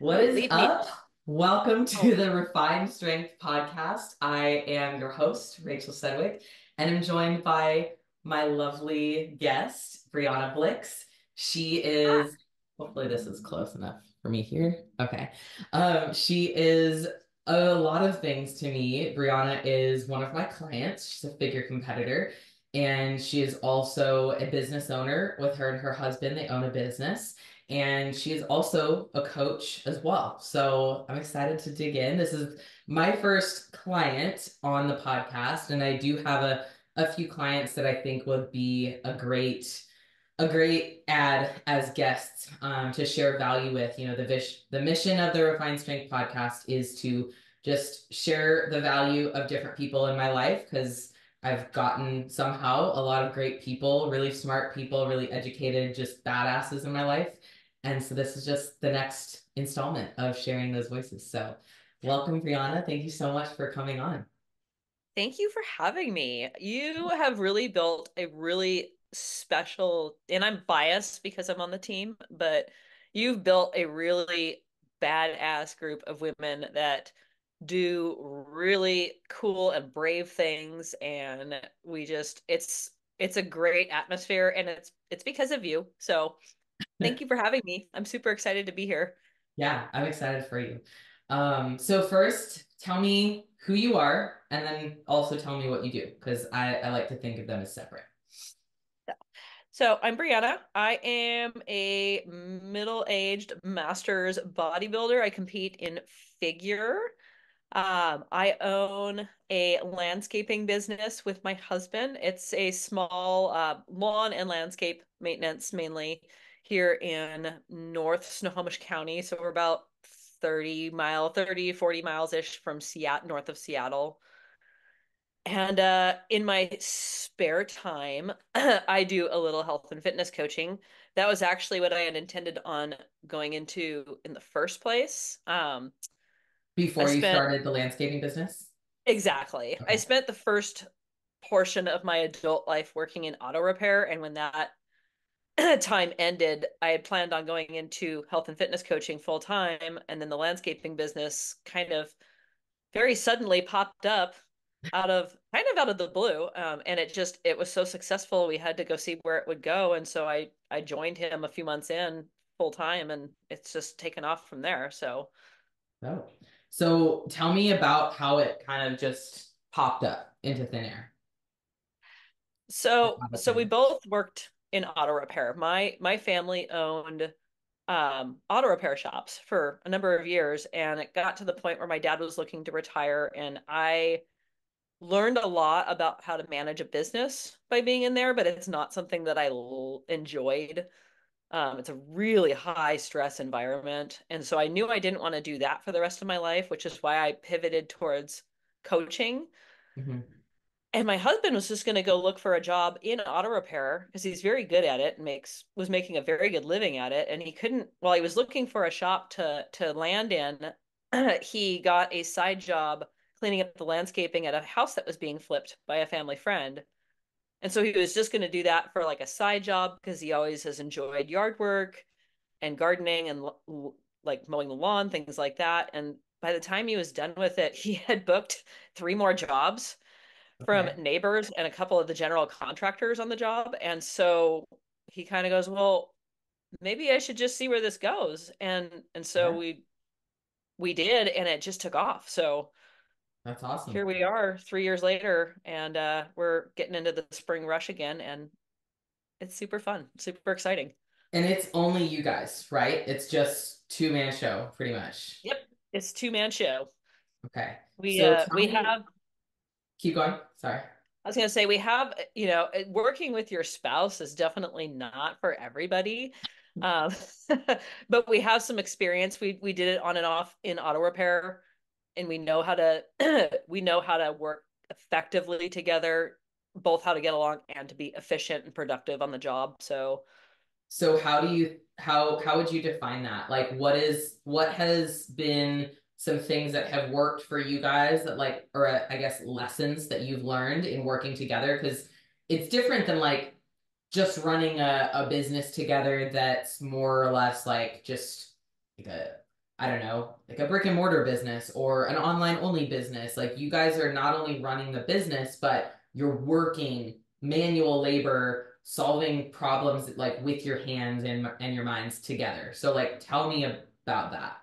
What Ooh, is leave me. up? Welcome to Oh, the Refined Strength podcast. I am your host, Rachel Sedgwick, and I'm joined by my lovely guest, Briana Blix. She ah, is, hopefully this is close enough for me here. Okay. She is a lot of things to me. Briana is one of my clients. She's a figure competitor, and she is also a business owner with her and her husband. They own a business. And she is also a coach as well. So I'm excited to dig in. This is my first client on the podcast, and I do have a few clients that I think would be a great add as guests to share value with. You know, the mission of the Refined Strength podcast is to just share the value of different people in my life because I've gotten somehow a lot of great people, really smart people, really educated, just badasses in my life. And so this is just the next installment of sharing those voices. So welcome, Brianna. Thank you so much for coming on. thank you for having me. You have really built a really special, and I'm biased because I'm on the team, but you've built a really badass group of women that do really cool and brave things, and it's a great atmosphere, and it's because of you. So thank you for having me. I'm super excited to be here. Yeah, I'm excited for you. So first, tell me who you are, and then also tell me what you do, because I like to think of them as separate. So I'm Brianna. I am a middle-aged master's bodybuilder. I compete in figure. I own a landscaping business with my husband. It's a small lawn and landscape maintenance mainly here in North Snohomish County. So we're about 40 miles-ish from Seattle, north of Seattle. And in my spare time, I do a little health and fitness coaching. That was actually what I had intended on going into in the first place. I Before you spent started the landscaping business? exactly. I Okay. spent the first portion of my adult life working in auto repair, and when that time ended, I had planned on going into health and fitness coaching full time, and then the landscaping business kind of very suddenly popped up out of the blue. And it was so successful. We had to go see where it would go. And so I joined him a few months in full time, and it's just taken off from there. So, Oh. So tell me about how it kind of just popped up into thin air. Like, how that so we started. both worked in auto repair. My family owned auto repair shops for a number of years, and it got to the point where my dad was looking to retire, and I learned a lot about how to manage a business by being in there, but it's not something that enjoyed. It's a really high stress environment. And so I knew I didn't want to do that for the rest of my life, which is why I pivoted towards coaching. Mhm. And my husband was just going to go look for a job in auto repair because he's very good at it and was making a very good living at it. And he couldn't, while he was looking for a shop to land in, he got a side job cleaning up the landscaping at a house that was being flipped by a family friend. And so he was just going to do that for like a side job because he always has enjoyed yard work and gardening and like mowing the lawn, things like that. And by the time he was done with it, he had booked three more jobs from Okay. neighbors and a couple of the general contractors on the job. And so he kind of goes, well, maybe I should just see where this goes. And so Yeah, we did, and it just took off. So that's awesome. here we are 3 years later, and we're getting into the spring rush again, and it's super fun, super exciting. And it's only you guys, right? It's just two-man show, pretty much. Yep, it's two-man show. Okay. We So uh tell we me, have keep going. Sorry. I was going to say we have, working with your spouse is definitely not for everybody. Um, but we have some experience. We did it on and off in auto repair, and we know how to we know how to work effectively together, both how to get along and to be efficient and productive on the job. So, So how would you define that? Like what has been some things that have worked for you guys that like or I guess lessons that you've learned in working together? Because it's different than like just running a business together that's more or less like just like a I don't know, like a brick and mortar business or an online only business. Like you guys are not only running the business, but you're working manual labor, solving problems like with your hands and your minds together. So like tell me about that.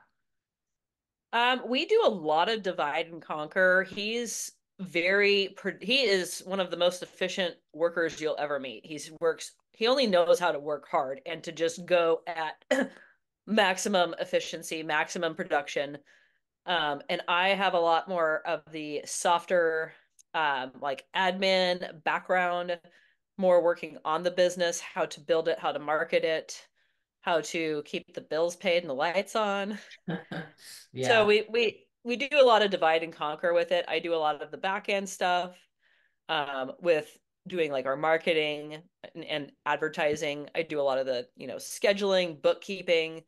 We do a lot of divide and conquer. He is one of the most efficient workers you'll ever meet. He only knows how to work hard and to just go at maximum efficiency, maximum production. And I have a lot more of the softer, like admin background, more working on the business, how to build it, how to market it, how to keep the bills paid and the lights on. So Yeah. we do a lot of divide and conquer with it. I do a lot of the back end stuff, with doing like our marketing and advertising. I do a lot of the, scheduling, bookkeeping,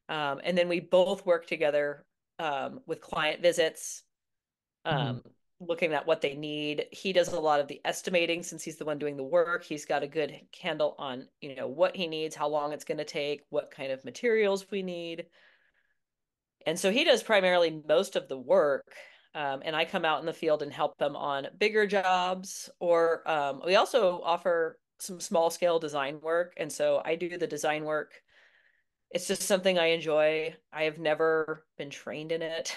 and then we both work together, with client visits, Mhm. um, looking at what they need. He does a lot of the estimating since he's the one doing the work. He's got a good handle on, what he needs, how long it's going to take, what kind of materials we need. And so he does primarily most of the work. And I come out in the field and help them on bigger jobs, or we also offer some small scale design work. And so I do the design work. It's just something I enjoy. I have never been trained in it,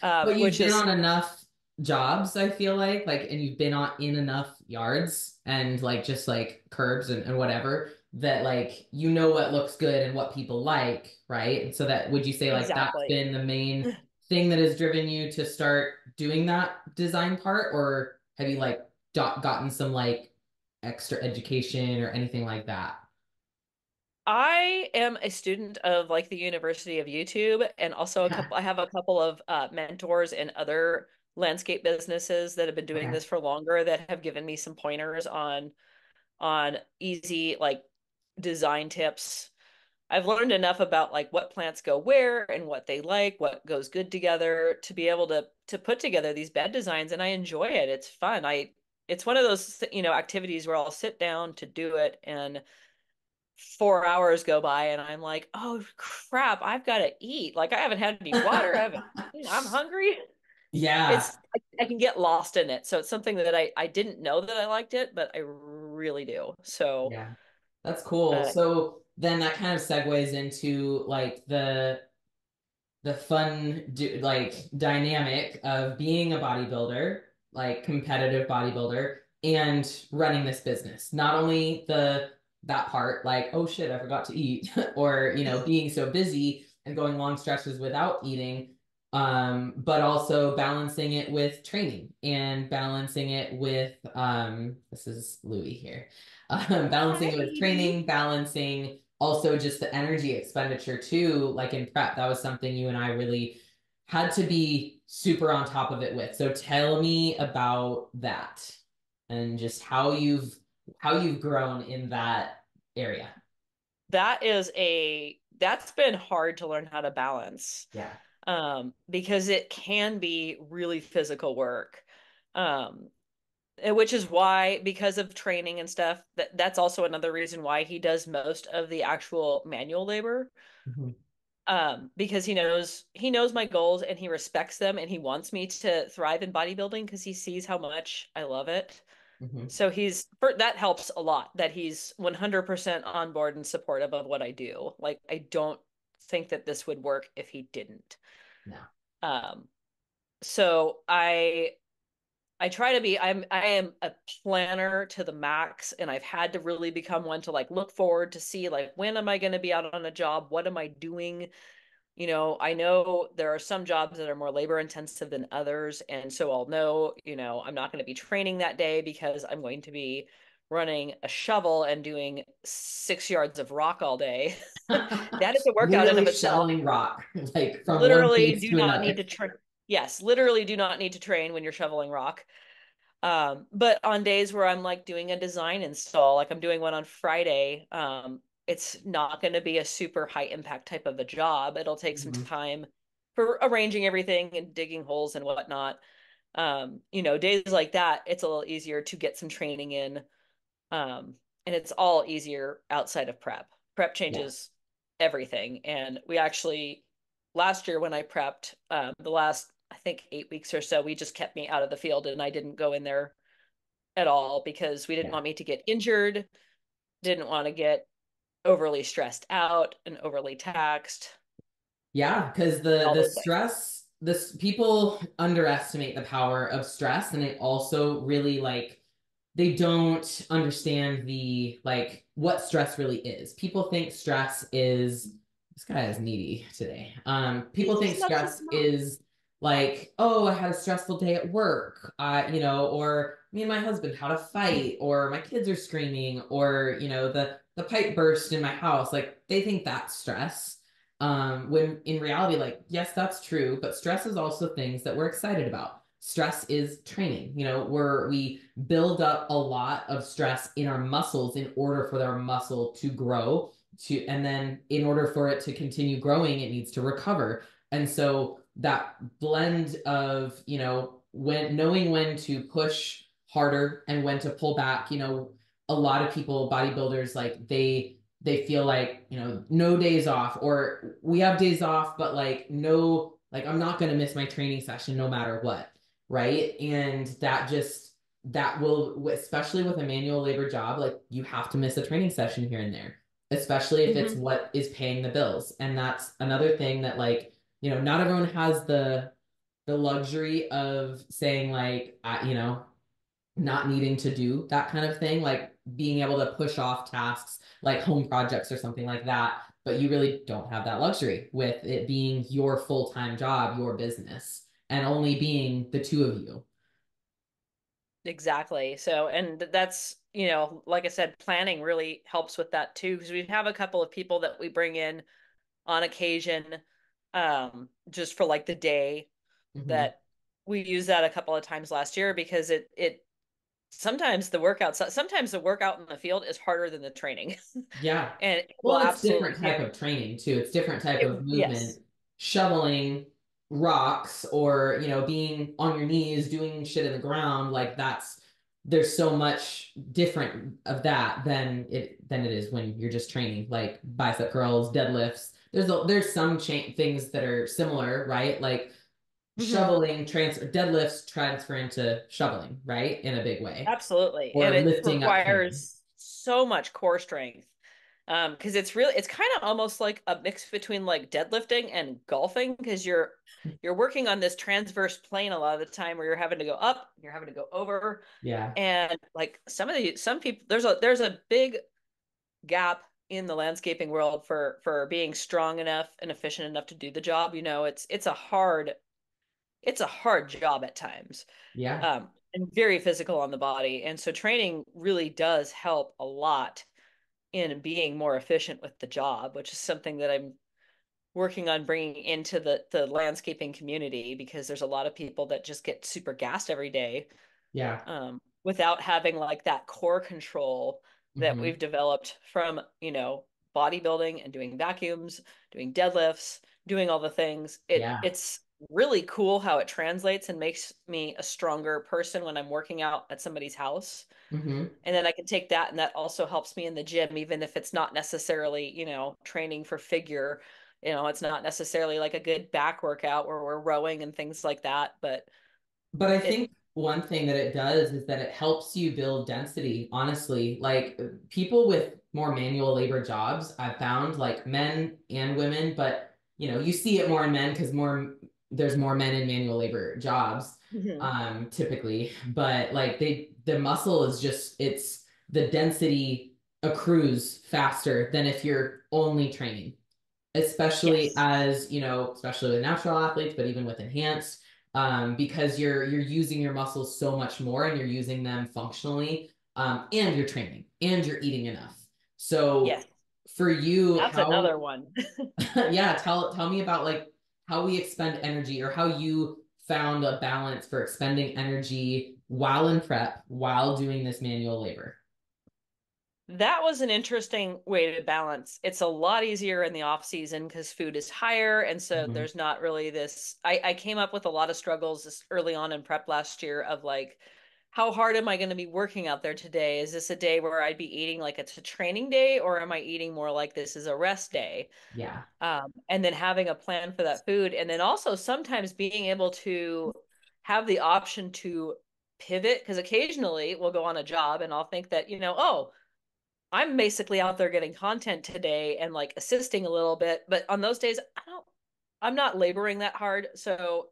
But you've which been is on enough jobs, I feel like, and you've been on in enough yards and like just like curbs and whatever that like you know what looks good and what people like, right? And so that would you say like that's exactly. been the main thing that has driven you to start doing that design part, or have you like gotten some like extra education or anything like that? I am a student of like the University of YouTube, and also I have a couple of mentors in other landscape businesses that have been doing Okay. this for longer that have given me some pointers on easy like design tips. I've learned enough about like what plants go where and what they like, what goes good together to be able to put together these bed designs, and I enjoy it. It's fun. It's one of those, activities where I'll sit down to do it and 4 hours go by and I'm like, oh crap, I've got to eat. Like I haven't had any water. I haven't eaten. I'm hungry. Yeah. I can get lost in it. So it's something that I didn't know that I liked it, but I really do. So Yeah. That's cool. uh, So then that kind of segues into like the fun like dynamic of being a bodybuilder, like competitive bodybuilder, and running this business. Not only the that part, like, oh shit, I forgot to eat, or being so busy and going long stretches without eating, but also balancing it with training and balancing it with this is Louis here. Balancing it with hi. training, balancing also just the energy expenditure too, like in prep, that was something you and I really had to be super on top of it with. So tell me about that and just how you've grown in that area. That's been hard to learn how to balance, Yeah. because it can be really physical work. Um, and which is why, because of training and stuff, that's also another reason why he does most of the actual manual labor. Hmm. Because he knows my goals and he respects them and he wants me to thrive in bodybuilding because he sees how much I love it. Hmm. So that helps a lot that he's 100% on board and supportive of what I do. Like I don't think that this would work if he didn't. No. Um, so I try to be I am a planner to the max, and I've had to really become one to like look forward to see like when am I going to be out on a job? What am I doing? I know there are some jobs that are more labor intensive than others, and so I'll know, I'm not going to be training that day because I'm going to be running a shovel and doing 6 yards of rock all day. That is a workout in Literally of itself. shoveling rock like from one Literally place do to not need another. to train. Yes, literally do not need to train when you're shoveling rock. But on days where I'm like doing a design install, like I'm doing one on Friday, it's not going to be a super high impact type of a job. It'll take some Mhm. time for arranging everything and digging holes and whatnot. Days like that, it's a little easier to get some training in. And it's all easier outside of prep. Prep Yeah. changes everything. And we actually last year when I prepped, the last, I think, 8 weeks or so, we just kept me out of the field and I didn't go in there at all because we didn't Yeah. want me to get injured, didn't want to get overly stressed out and overly taxed, Yeah, because the all the those things. stress, this people underestimate the power of stress, and they also really like they don't understand the like what stress really is. People think stress is this guy is needy today. He People think just loves his stress mom. is like, oh, I had a stressful day at work, or me and my husband had a fight, or my kids are screaming, or the pipe burst in my house. Like they think that's stress. When in reality, like, yes, that's true, but stress is also things that we're excited about. Stress is training. We build up a lot of stress in our muscles in order for our muscle to grow and then in order for it to continue growing, it needs to recover. And so that blend of, when knowing when to push harder and when to pull back, a lot of people, bodybuilders, like they feel like no days off, or we have days off but like no, like I'm not going to miss my training session no matter what, right? And that will, especially with a manual labor job, like you have to miss a training session here and there, especially if it's Hmm. what is paying the bills. And that's another thing that, like, not everyone has the luxury of saying like not needing to do that kind of thing, like being able to push off tasks like home projects or something like that. But you really don't have that luxury with it being your full-time job, your business, and only being the two of you. Exactly. So, and that's, like I said, planning really helps with that too, because we have a couple of people that we bring in on occasion, just for like the day, Hmm. that we use that a couple of times last year because it sometimes the workout in the field is harder than the training. Yeah. And it Well, will and it's absolutely different tear type of training too. It's different type of it. Yes. movement, shoveling rocks, or, being on your knees doing shit in the ground. Like there's so much different of that than it is when you're just training, like bicep curls, deadlifts. There's some things that are similar, right? Like Hmm. shoveling transfer deadlifts transfer into shoveling, right? In a big way. Absolutely. And Or it lifting up cans. requires so much core strength. Because it's kind of almost like a mix between like deadlifting and golfing, because you're working on this transverse plane a lot of the time where you're having to go up, you're having to go over. Yeah. And like some people, there's a big gap in the landscaping world for being strong enough and efficient enough to do the job. It's a hard job at times, Yeah. and very physical on the body. And so training really does help a lot in being more efficient with the job, which is something that I'm working on bringing into the landscaping community, because there's a lot of people that just get super gassed every day, Yeah. without having like that core control that we've Hmm. developed from, bodybuilding and doing vacuums, doing deadlifts, doing all the things. Yeah. It's really cool how it translates and makes me a stronger person when I'm working out at somebody's house. Hmm. And then I can take that, and that also helps me in the gym, even if it's not necessarily, training for figure. It's not necessarily like a good back workout where we're rowing and things like that, but But I it, think one thing that it does is that it helps you build density, honestly. Like people with more manual labor jobs, I've found, like men and women, but you see it more in men because there's more men in manual labor jobs, Mhm. typically. But like the muscle is just it's the density accrues faster than if you're only training, especially Yes. as especially with natural athletes, but even with enhanced, because you're using your muscles so much more and you're using them functionally, and you're training and you're eating enough. Yes. So for you, That's how another one. yeah, tell me about like how we expend energy, or how you found a balance for expending energy while in prep, while doing this manual labor. That was an interesting way to balance. It's a lot easier in the off season because food is higher, and so Mhm. there's not really this. I came up with a lot of struggles this early on in prep last year of like how hard am I going to be working out there today? Is this a day where I'd be eating like it's a training day, or am I eating more like this is a rest day? Yeah. And then having a plan for that food. And then also sometimes being able to have the option to pivot, because occasionally we'll go on a job and I'll think that, oh, I'm basically out there getting content today and like assisting a little bit. But on those days, I'm not laboring that hard. So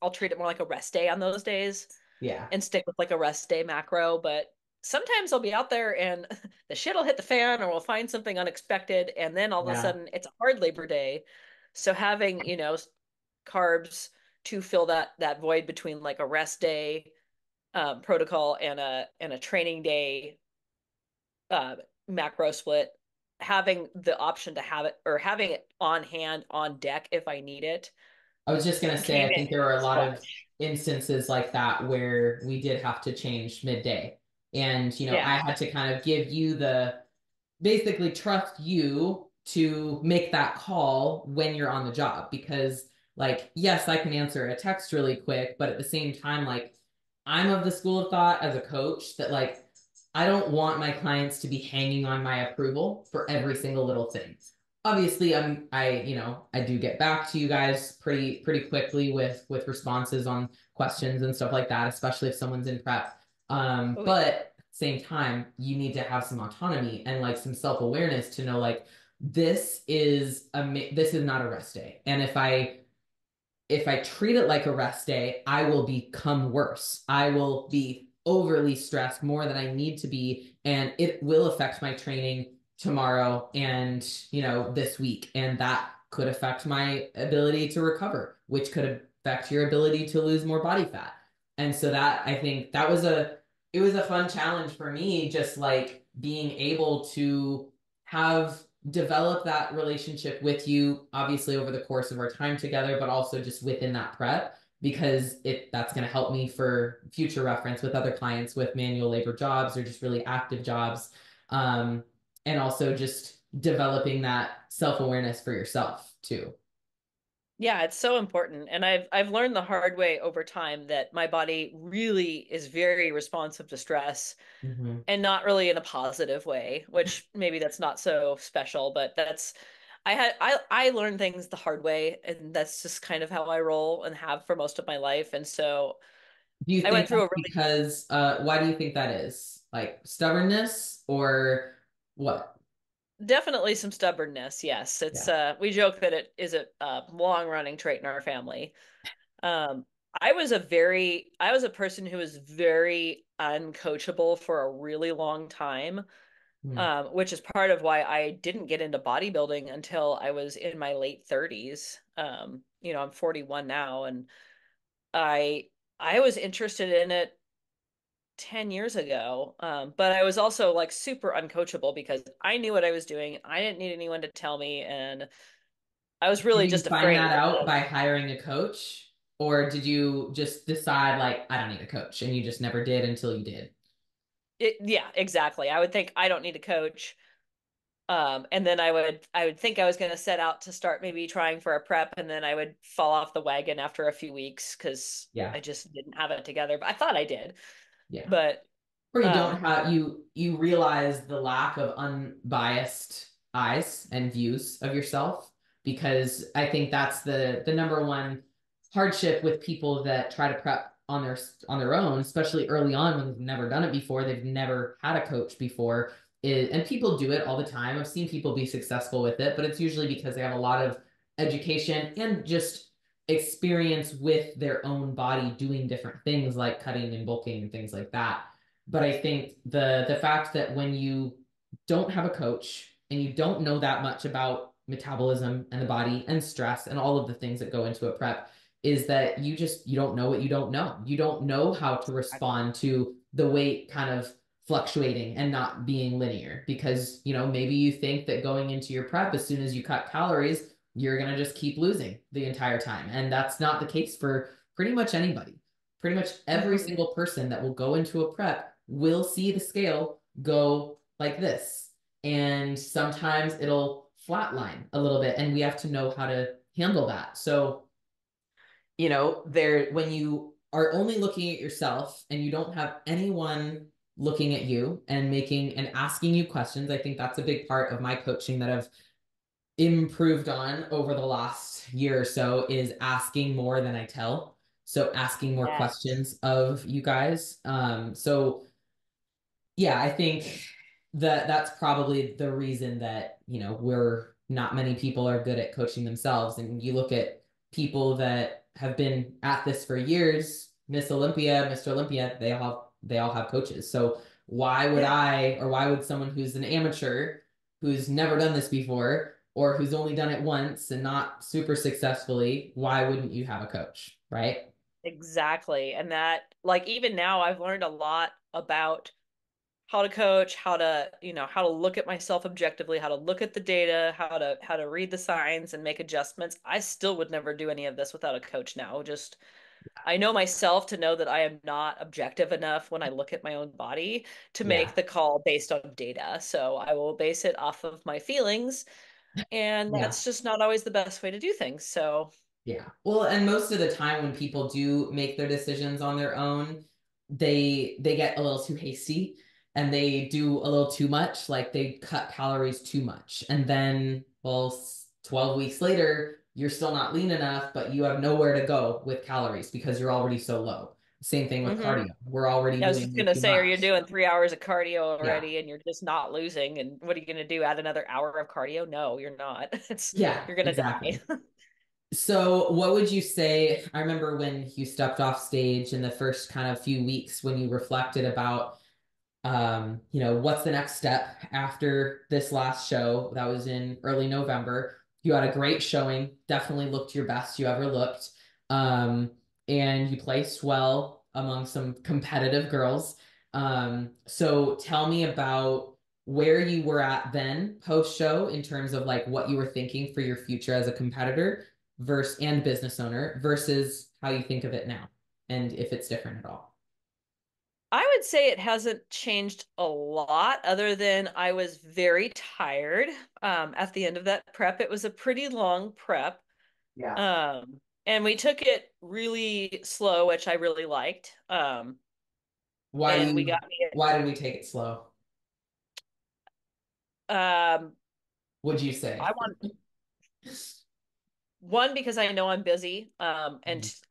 I'll treat it more like a rest day on those days Yeah. and stick with like a rest day macro. But sometimes I'll be out there and the shit will hit the fan, or we'll find something unexpected. And then all of a Yeah. sudden it's a hard labor day. So having, carbs to fill that void between like a rest day protocol and a training day uh, macro split, having the option to have it or having it on hand on deck if I need it I was just gonna say, came I in think there were a lot of clutch. instances like that where we did have to change midday. And, Yeah. I had to kind of give you basically trust you to make that call when you're on the job because like yes I can answer a text really quick but at the same time like I'm of the school of thought as a coach that like I don't want my clients to be hanging on my approval for every single little thing. Obviously I do get back to you guys pretty quickly with responses on questions and stuff like that, especially if someone's in prep. Oh, yeah. But at the same time, you need to have some autonomy and like some self-awareness to know like this is not a rest day. And if I treat it like a rest day, I will become worse. I will be overly stressed more than I need to be, and it will affect my training tomorrow and, this week. And that could affect my ability to recover, which could affect your ability to lose more body fat. And so that I think that was it was a fun challenge for me, just like being able to have develop that relationship with you, obviously over the course of our time together, but also just within that prep, because that's going to help me for future reference with other clients with manual labor jobs or just really active jobs. Um, and also just developing that self-awareness for yourself too. Yeah, it's so important. And I've learned the hard way over time that my body really is very responsive to stress, Mm-hmm. and not really in a positive way, which maybe that's not so special, but I learned things the hard way, and that's just kind of how I roll and have for most of my life. And so Do you I think went through that's a really because, why do you think that is? Like stubbornness or what? definitely some stubbornness. Yes, it's Yeah. we joke that it is a long running trait in our family. Um, I was a person who was very uncoachable for a really long time, Mm. which is part of why I didn't get into bodybuilding until I was in my late 30s. I'm 41 now, and I I was interested in it 10 years ago. But I was also like super uncoachable because I knew what I was doing. I didn't need anyone to tell me, and I was Did really you just find that afraid out of by hiring a coach? Or did you just decide, like, I don't need a coach, and you just never did until you did? it. Yeah, exactly. I would think I don't need a coach. And then I would think I was going to set out to start maybe trying for a prep, and then I would fall off the wagon after a few weeks because Yeah. I just didn't have it together. But I thought I did. Yeah. But Or you don't um, have you realize the lack of unbiased eyes and views of yourself, because I think that's the number one hardship with people that try to prep on their own, especially early on when they've never done it before, they've never had a coach before. And people do it all the time. I've seen people be successful with it, but it's usually because they have a lot of education and just experience with their own body doing different things like cutting and bulking and things like that. But I think the fact that when you don't have a coach and you don't know that much about metabolism and the body and stress and all of the things that go into a prep is that you don't know what you don't know. You don't know how to respond to the weight kind of fluctuating and not being linear, because maybe you think that going into your prep, as soon as you cut calories, you're going to just keep losing the entire time, and that's not the case for pretty much anybody. Pretty much every mhm. single person that will go into a prep will see the scale go like this. And sometimes it'll flatline a little bit, and we have to know how to handle that. So, there, when you are only looking at yourself and you don't have anyone looking at you and making and asking you questions. I think that's a big part of my coaching that I've improved on over the last year or so is asking more than I tell. So asking more Yes. questions of you guys. So yeah, I think that that's probably the reason that, we're not many people are good at coaching themselves. And you look at people that have been at this for years, Miss Olympia, Mr. Olympia, they all have coaches. So why would Yeah, I or why would someone who's an amateur who's never done this before or who's only done it once and not super successfully, why wouldn't you have a coach, right? exactly. And that, like, even now, I've learned a lot about how to coach, how to look at myself objectively, how to look at the data, how to read the signs and make adjustments. I still would never do any of this without a coach now. Just I know myself to know that I am not objective enough when I look at my own body to make Yeah. the call based on data. So I will base it off of my feelings, and Yeah. that's just not always the best way to do things. So, Yeah. Well, and most of the time when people do make their decisions on their own, they get a little too hasty and they do a little too much, like they cut calories too much. And then, well, 12 weeks later, you're still not lean enough, but you have nowhere to go with calories because you're already so low. Same thing with mhm. cardio. We're already I was doing just way gonna too say, are you much. doing 3 hours of cardio Yeah. already and you're just not losing? And what are you gonna do? Add another hour of cardio? No, you're not. It's Yeah, you're gonna die. exactly. So, what would you say? I remember when you stepped off stage in the first kind of few weeks when you reflected about, what's the next step after this last show that was in early November. You had a great showing, definitely looked your best you ever looked. Um, and you placed well among some competitive girls. So tell me about where you were at then post show in terms of like what you were thinking for your future as a competitor versus and business owner versus how you think of it now and if it's different at all. I would say it hasn't changed a lot, other than I was very tired at the end of that prep. It was a pretty long prep. Yeah. And we took it really slow, which I really liked. Why And we you got me why did we take it slow? um Would you I say? want one because I know I'm busy Mhm.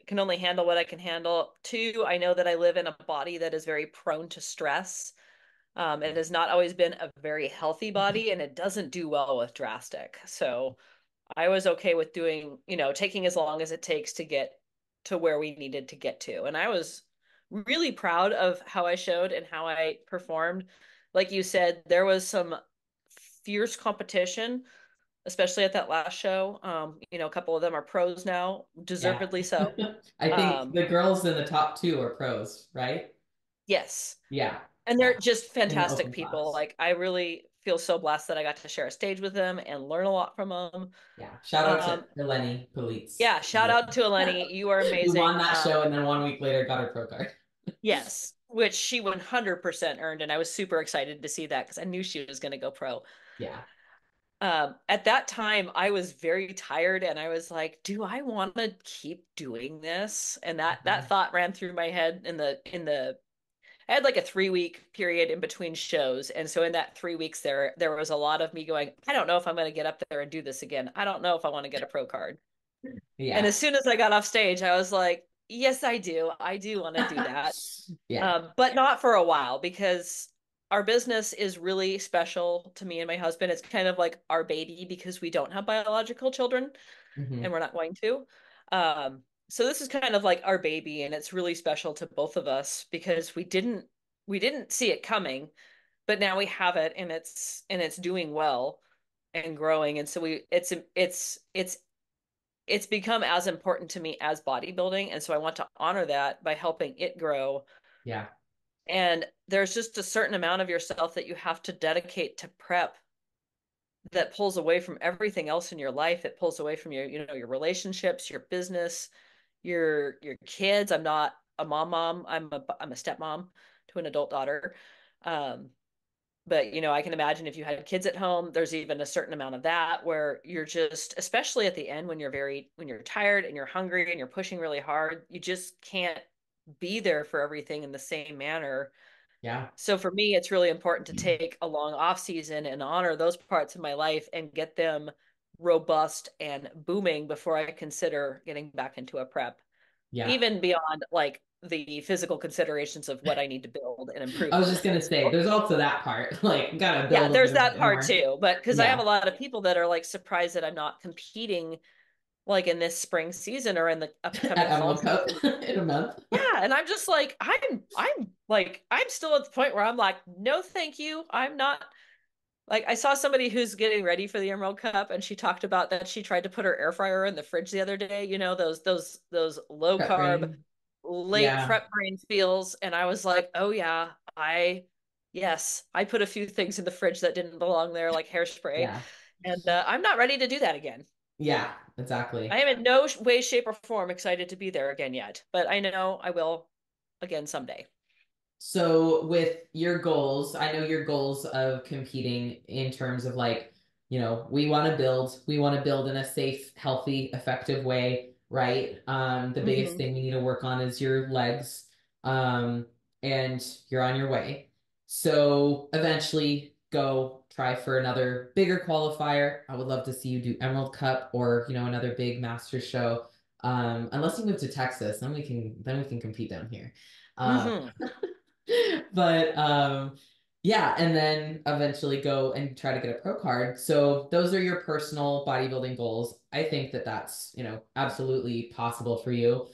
can only handle what I can handle. Two, I know that I live in a body that is very prone to stress. It has not always been a very healthy body, and it doesn't do well with drastic. So I was okay with taking as long as it takes to get to where we needed to get to. And I was really proud of how I showed and how I performed. Like you said, there was some fierce competition, especially at that last show. A couple of them are pros now, Yeah. deservedly so. I think Um, the girls in the top two are pros, right? yes. Yeah. And they're Yeah. just In the fantastic open people. class. Like, I really feel so blessed that I got to share a stage with them and learn a lot from them. Yeah. Shout out to Um, Eleni Politz. yeah, shout out to Eleni. You are Who won amazing. that show and then 1 week later got her pro card. Yes, which she 100% earned. And I was super excited to see that because I knew she was going to go pro. Yeah. At that time, I was very tired and I was like, do I want to keep doing this? And that Mhm. thought ran through my head in the I had like a 3 week period in between shows. And so in that 3 weeks there was a lot of me going, I don't know if I'm going to get up there and do this again. I don't know if I want to get a pro card. And Yeah. as soon as I got off stage, I was like, yes, I do. I do want to do that. Yeah. But not for a while because our business is really special to me and my husband. It's kind of like our baby because we don't have biological children and Hmm. we're not going to. So this is kind of like our baby, and it's really special to both of us because we didn't see it coming, but now we have it, and it's doing well and growing, and so we it's become as important to me as bodybuilding, and so I want to honor that by helping it grow. Yeah. And there's just a certain amount of yourself that you have to dedicate to prep that pulls away from everything else in your life. It pulls away from your relationships, your business, your kids. I'm not a mom. I'm a stepmom to an adult daughter. Um, But I can imagine if you had kids at home, there's even a certain amount of that where you're just, especially at the end when you're tired and you're hungry and you're pushing really hard, you just can't be there for everything in the same manner. Yeah. So for me, it's really important to take a long off season and honor those parts of my life and get them robust and booming before I consider getting back into a prep, Yeah. even beyond like the physical considerations of what I need to build and I was improve. just gonna say, So there's also that part. Like, gotta yeah, build a there's little that bit part more. too. But because I have a Yeah. lot of people that are like surprised that I'm not competing like in this spring season or in the At upcoming fall Emerald Cup season. in a month. Yeah, and I'm just like I'm still at the point where I'm like, no, thank you. I'm not like I saw somebody who's getting ready for the Emerald Cup and she talked about that she tried to put her air fryer in the fridge the other day, those low Prep carb brain. late Yeah. prep brain feels, and I was like, "Oh yeah, yes, I put a few things in the fridge that didn't belong there like hairspray." Yeah. And I'm not ready to do that again. Yeah, I exactly. am in no way, shape, or form excited to be there again yet, but I know I will again someday. So with your goals, I know your goals of competing in terms of like, we want to build in a safe, healthy, effective way, right? The biggest Hmm. thing we need to work on is your legs. Um, and you're on your way. So eventually go try for another bigger qualifier. I would love to see you do Emerald Cup or, another big master show. Unless you move to Texas, then we can compete down here. Um, Hmm. but yeah, and then eventually go and try to get a pro card. So those are your personal bodybuilding goals. I think that that's, absolutely possible for you.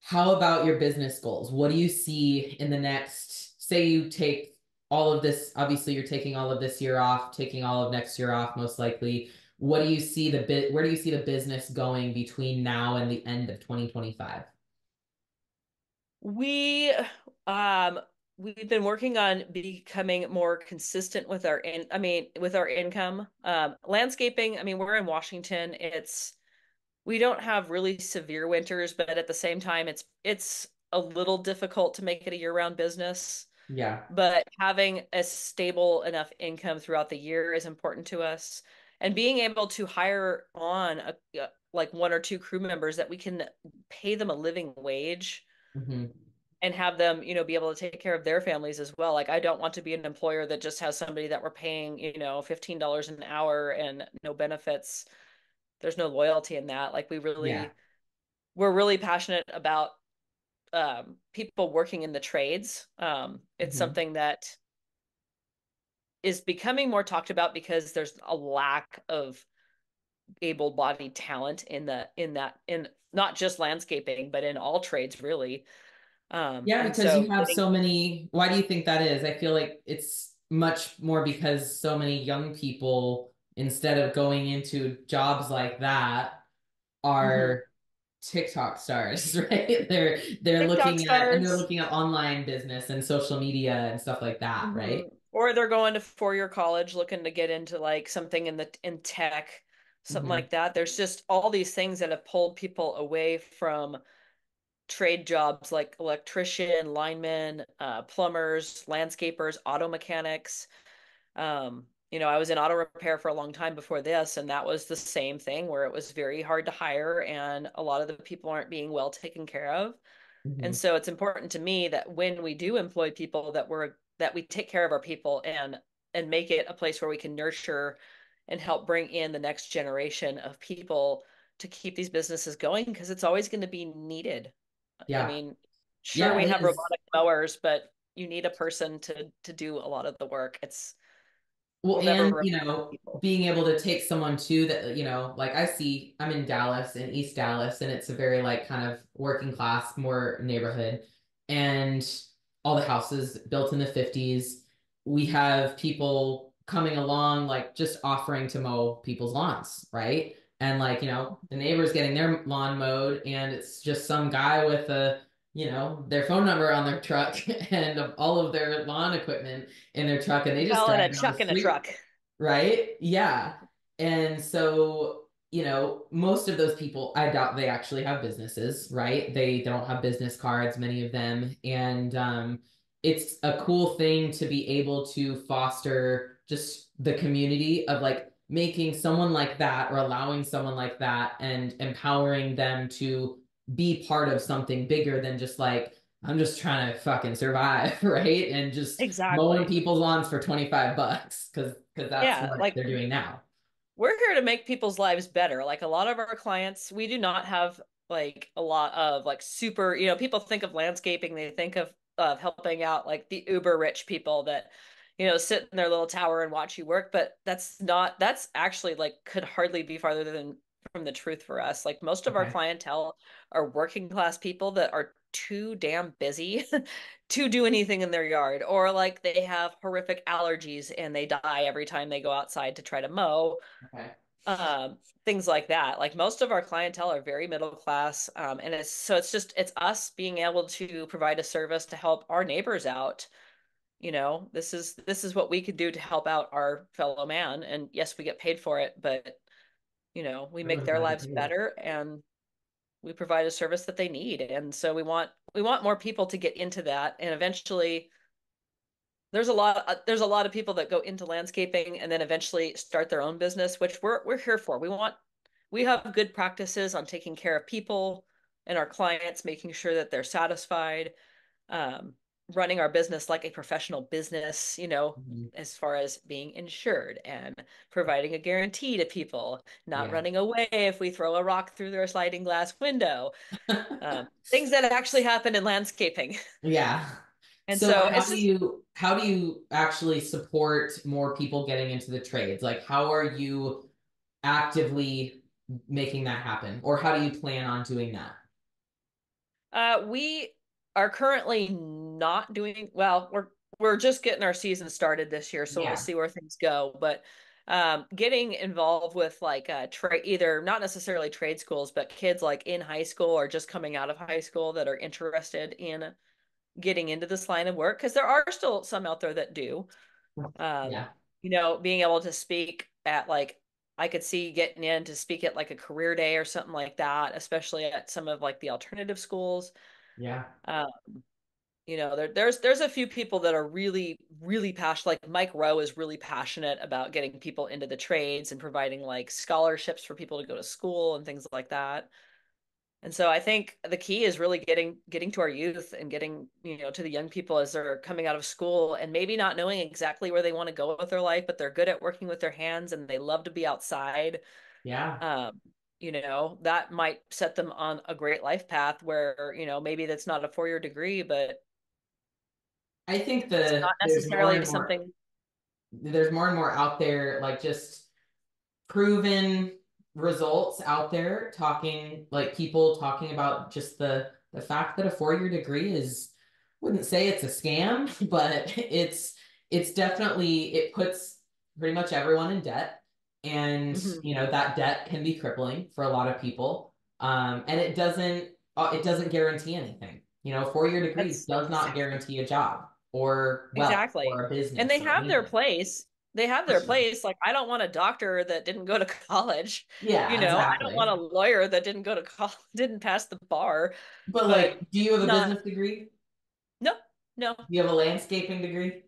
How about your business goals? What do you see in the next, say you take all of this, obviously you're taking all of this year off, taking all of next year off, most likely. What do you see where do you see the business going between now and the end of 2025? We um we've been working on becoming more consistent with with our income. Landscaping, I mean, we're in Washington. We don't have really severe winters, but at the same time it's a little difficult to make it a year-round business. Yeah. But having a stable enough income throughout the year is important to us. And being able to hire on like one or two crew members that we can pay them a living wage Hmm. and have them, be able to take care of their families as well. Like I don't want to be an employer that just has somebody that we're paying, $15 an hour and no benefits. There's no loyalty in that. Like Yeah. we're really passionate about people working in the trades. It's Hmm. something that is becoming more talked about because there's a lack of able-bodied talent in not just landscaping, but in all trades really. Yeah, And because so you have getting so many. Why do you think that is? I feel like it's much more because so many young people, instead of going into jobs like that, Mhm. are TikTok stars, right? They're TikTok looking at and they're stars. looking at online business and social media and stuff like that, right? Or they're going to four-year college looking to get into like something in tech, something Hmm. like that. There's just all these things that have pulled people away from trade jobs like electrician, linemen, plumbers, landscapers, auto mechanics. I was in auto repair for a long time before this, and that was the same thing where it was very hard to hire and a lot of the people aren't being well taken care of. And Hmm. so it's important to me that when we do employ people that we take care of our people and make it a place where we can nurture and help bring in the next generation of people to keep these businesses going because it's always going to be needed. I Yeah. mean, sure Yeah, we it have is. robotic mowers, but you need a person to do a lot of the work. Well, We'll never and replace people. being able to take someone too that, like I'm in Dallas, in East Dallas, and it's a very like kind of working class, more neighborhood, and all the houses built in the 50s. We have people coming along like just offering to mow people's lawns, right? And like, the neighbor's getting their lawn mowed, and it's just some guy with their phone number on their truck and all of their lawn equipment in their truck, and they just Well, and a drive down the chuck in a street, truck. right? Yeah. And so, most of those people, I doubt they actually have businesses, right? They don't have business cards, many of them. And it's a cool thing to be able to foster just the community of like making someone like that or allowing someone like that and empowering them to be part of something bigger than just like I'm just trying to fucking survive, right? And just mowing Exactly. people's lawns for 25 bucks because that's Yeah, what like they're doing now. we're here to make people's lives better. Like a lot of our clients, we do not have like a lot of like super, people think of landscaping, they think of helping out like the uber rich people that, sit in their little tower and watch you work, but that's actually like could hardly be farther than from the truth for us. Like most of our Okay. clientele are working class people that are too damn busy to do anything in their yard, or like they have horrific allergies and they die every time they go outside to try to mow, Okay. things like that. Like most of our clientele are very middle class, and it's us being able to provide a service to help our neighbors out. This is what we could do to help out our fellow man, and yes, we get paid for it, but we make Everyone's their got to get lives paid. better, and we provide a service that they need. And so we want more people to get into that, and eventually there's a lot of people that go into landscaping and then eventually start their own business, which we're here for. We have good practices on taking care of people and our clients, making sure that they're satisfied, um, running our business like a professional business, Mhm. as far as being insured and providing a guarantee to people, not Yeah. running away if we throw a rock through their sliding glass window, things that actually happen in landscaping. Yeah. And So so it's just how do you actually support more people getting into the trades? Like how are you actively making that happen? Or how do you plan on doing that? We are currently not doing well. We're just getting our season started this year, so we'll Yeah. see where things go. But getting involved with like trade, either not necessarily trade schools, but kids like in high school or just coming out of high school that are interested in getting into this line of work, because there are still some out there that do. Um, Yeah. being able to speak at like I could see getting in to speak at like a career day or something like that, especially at some of like the alternative schools. Yeah. Uh, there's a few people that are really, really passionate. Like Mike Rowe is really passionate about getting people into the trades and providing like scholarships for people to go to school and things like that. And so I think the key is really getting to our youth and getting, to the young people as they're coming out of school and maybe not knowing exactly where they want to go with their life, but they're good at working with their hands and they love to be outside. Yeah. Um, that might set them on a great life path where, maybe that's not a 4-year degree, but I think it's not necessarily something. there's more and more out there like just proven results out there talking like people talking about just the fact that a 4-year degree is wouldn't say it's a scam but it's definitely it puts pretty much everyone in debt and Mhm. that debt can be crippling for a lot of people and it doesn't guarantee anything 4-year degree That's does not exactly. guarantee a job or wealth Exactly. or a And business they or have their anything place. They have for their sure. place. Like, I don't want a doctor that didn't go to college. Yeah, I don't want exactly. a lawyer that didn't go to college, didn't pass the bar. But But like, do you have a not, business degree? no, no. Do you have a landscaping degree?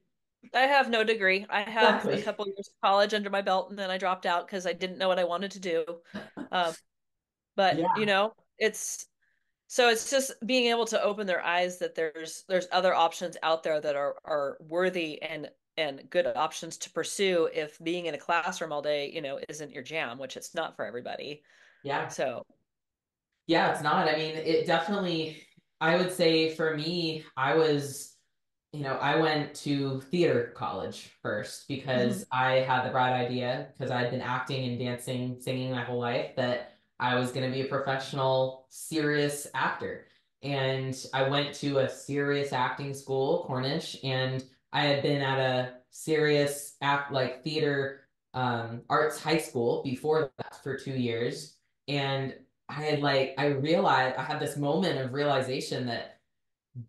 I have no degree. I have a Exactly. couple years of college under my belt, and then I dropped out because I didn't know what I wanted to do. Um, but Yeah, it's just being able to open their eyes that there's other options out there that are worthy and good options to pursue if being in a classroom all day, isn't your jam, which it's not for everybody. yeah. So, Yeah, it's not. I mean, it definitely, I would say for me, I went to theater college first because mhm. I had the bright idea, because I'd been acting and dancing, singing my whole life, that I was going to be a professional, serious actor. And I went to a serious acting school, Cornish, and I had been at a serious act like theater arts high school before that for 2 years. And I realized I had this moment of realization that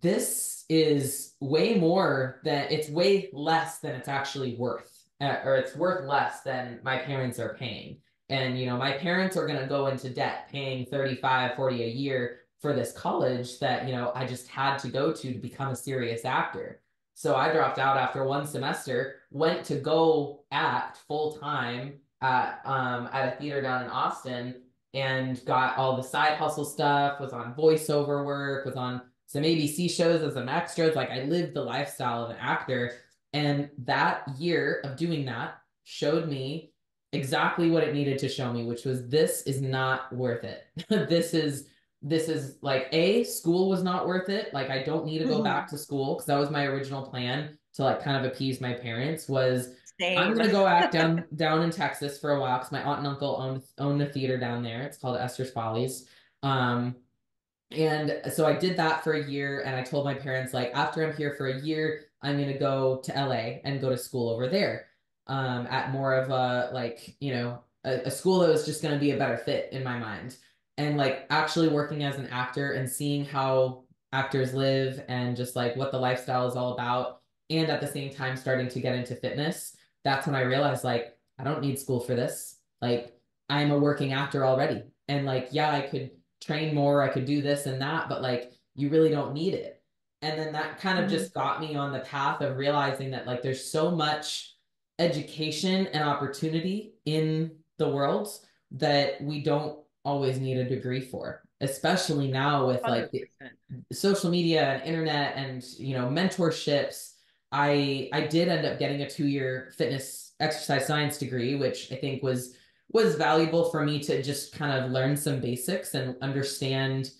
this is way more than it's way less than it's actually worth, or it's worth less than my parents are paying. And, my parents are going to go into debt paying 35, 40 a year for this college that, I just had to go to become a serious actor. So I dropped out after one semester, went to go act full time at a theater down in Austin, and got all the side hustle stuff, was on voiceover work, was on some ABC shows as an extra. Like I lived the lifestyle of an actor. And that year of doing that showed me exactly what it needed to show me, which was this is not worth it. This is like a school was not worth it. Like I don't need to go back to school because that was my original plan to like kind of appease my parents was I'm Same. gonna go act down in Texas for a while because my aunt and uncle owned a theater down there. It's called Esther's Follies. Um, and so I did that for a year, and I told my parents, like, after I'm here for a year, I'm gonna go to LA and go to school over there, at more of a like, a school that was just gonna be a better fit in my mind. And like actually working as an actor and seeing how actors live and just like what the lifestyle is all about, and at the same time starting to get into fitness, that's when I realized like I don't need school for this. Like I'm a working actor already. And like, yeah, I could train more, I could do this and that, but like you really don't need it. And then that kind of Mhm. just got me on the path of realizing that like there's so much education and opportunity in the world that we don't always need a degree for, especially now with like the 100%. social media and internet and mentorships. I did end up getting a 2-year fitness exercise science degree, which I think was valuable for me to just kind of learn some basics and understand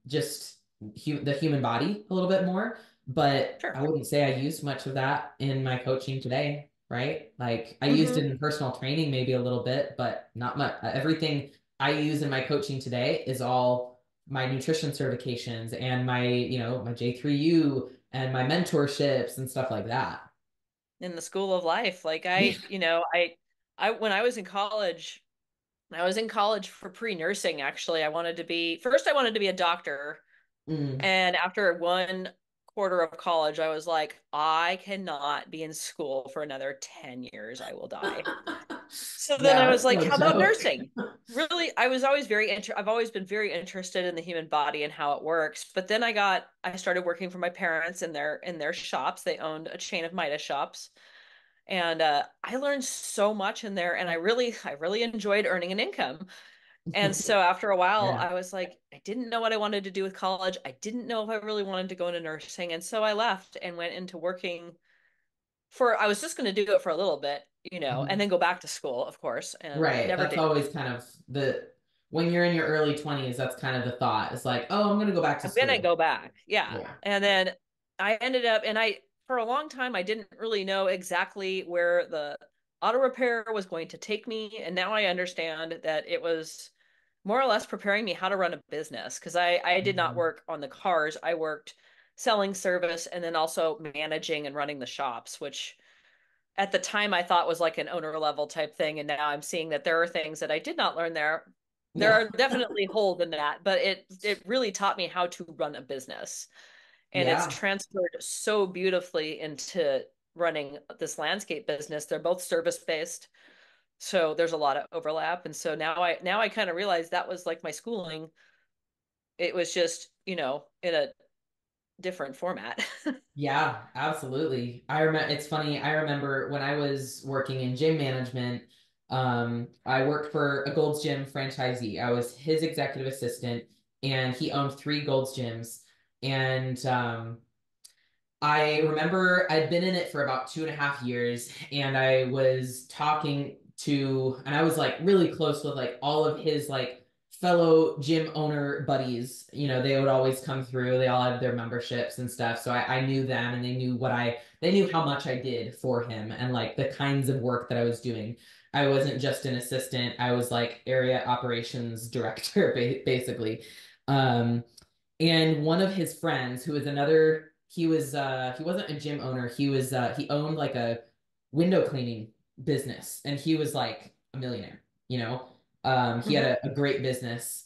just the human body a little bit more. But Sure. I wouldn't say I used much of that in my coaching today, right? Like I used it Hmm. in personal training maybe a little bit, but not much. Everything I use in my coaching today is all my nutrition certifications and my J3U and my mentorships and stuff like that. In the school of life. Like Yeah. when I was in college for pre-nursing, actually. First I wanted to be a doctor. Mm. And after one quarter of college, I was like, I cannot be in school for another 10 years. I will die. So then I Yeah, was that's like, no how about joke. nursing? Really, I've always been very interested in the human body and how it works. But then I started working for my parents in their shops. They owned a chain of Midas shops. And I learned so much in there, and I really enjoyed earning an income. And so after a while, Yeah. I was like, I didn't know what I wanted to do with college. I didn't know if I really wanted to go into nursing. And so I left and went into working I was just going to do it for a little bit, and Mhm. then go back to school, of course, and Right. never That's did. always kind of when you're in your early 20s, that's kind of the thought. It's like, oh, I'm gonna go back to I'm going to school. go back. Yeah. Yeah. And then I ended up, and for a long time, I didn't really know exactly where the auto repair was going to take me. And now I understand that it was more or less preparing me how to run a business because I did not Mhm. work on the cars. I worked selling service and then also managing and running the shops, which at the time I thought was like an owner level type thing. And now I'm seeing that there are things that I did not learn there. There Yeah. are definitely holes in that, but it really taught me how to run a business. And it's Yeah. transferred so beautifully into running this landscape business. They're both service based. So there's a lot of overlap. And so now I kind of realize that was like my schooling. It was just, in a different format. Yeah, absolutely. I remember it's funny. I remember when I was working in gym management, I worked for a Gold's Gym franchisee. I was his executive assistant, and he owned 3 Gold's Gyms. And I remember I'd been in it for about 2.5 years, and and I was like really close with like all of his like fellow gym owner buddies. They would always come through. They all had their memberships and stuff. So I knew them, and they knew how much I did for him and like the kinds of work that I was doing. I wasn't just an assistant. I was like area operations director, basically. Um, and one of his friends who was another he wasn't a gym owner, he owned like a window cleaning business, and he was like a millionaire. He had Hmm. a great business,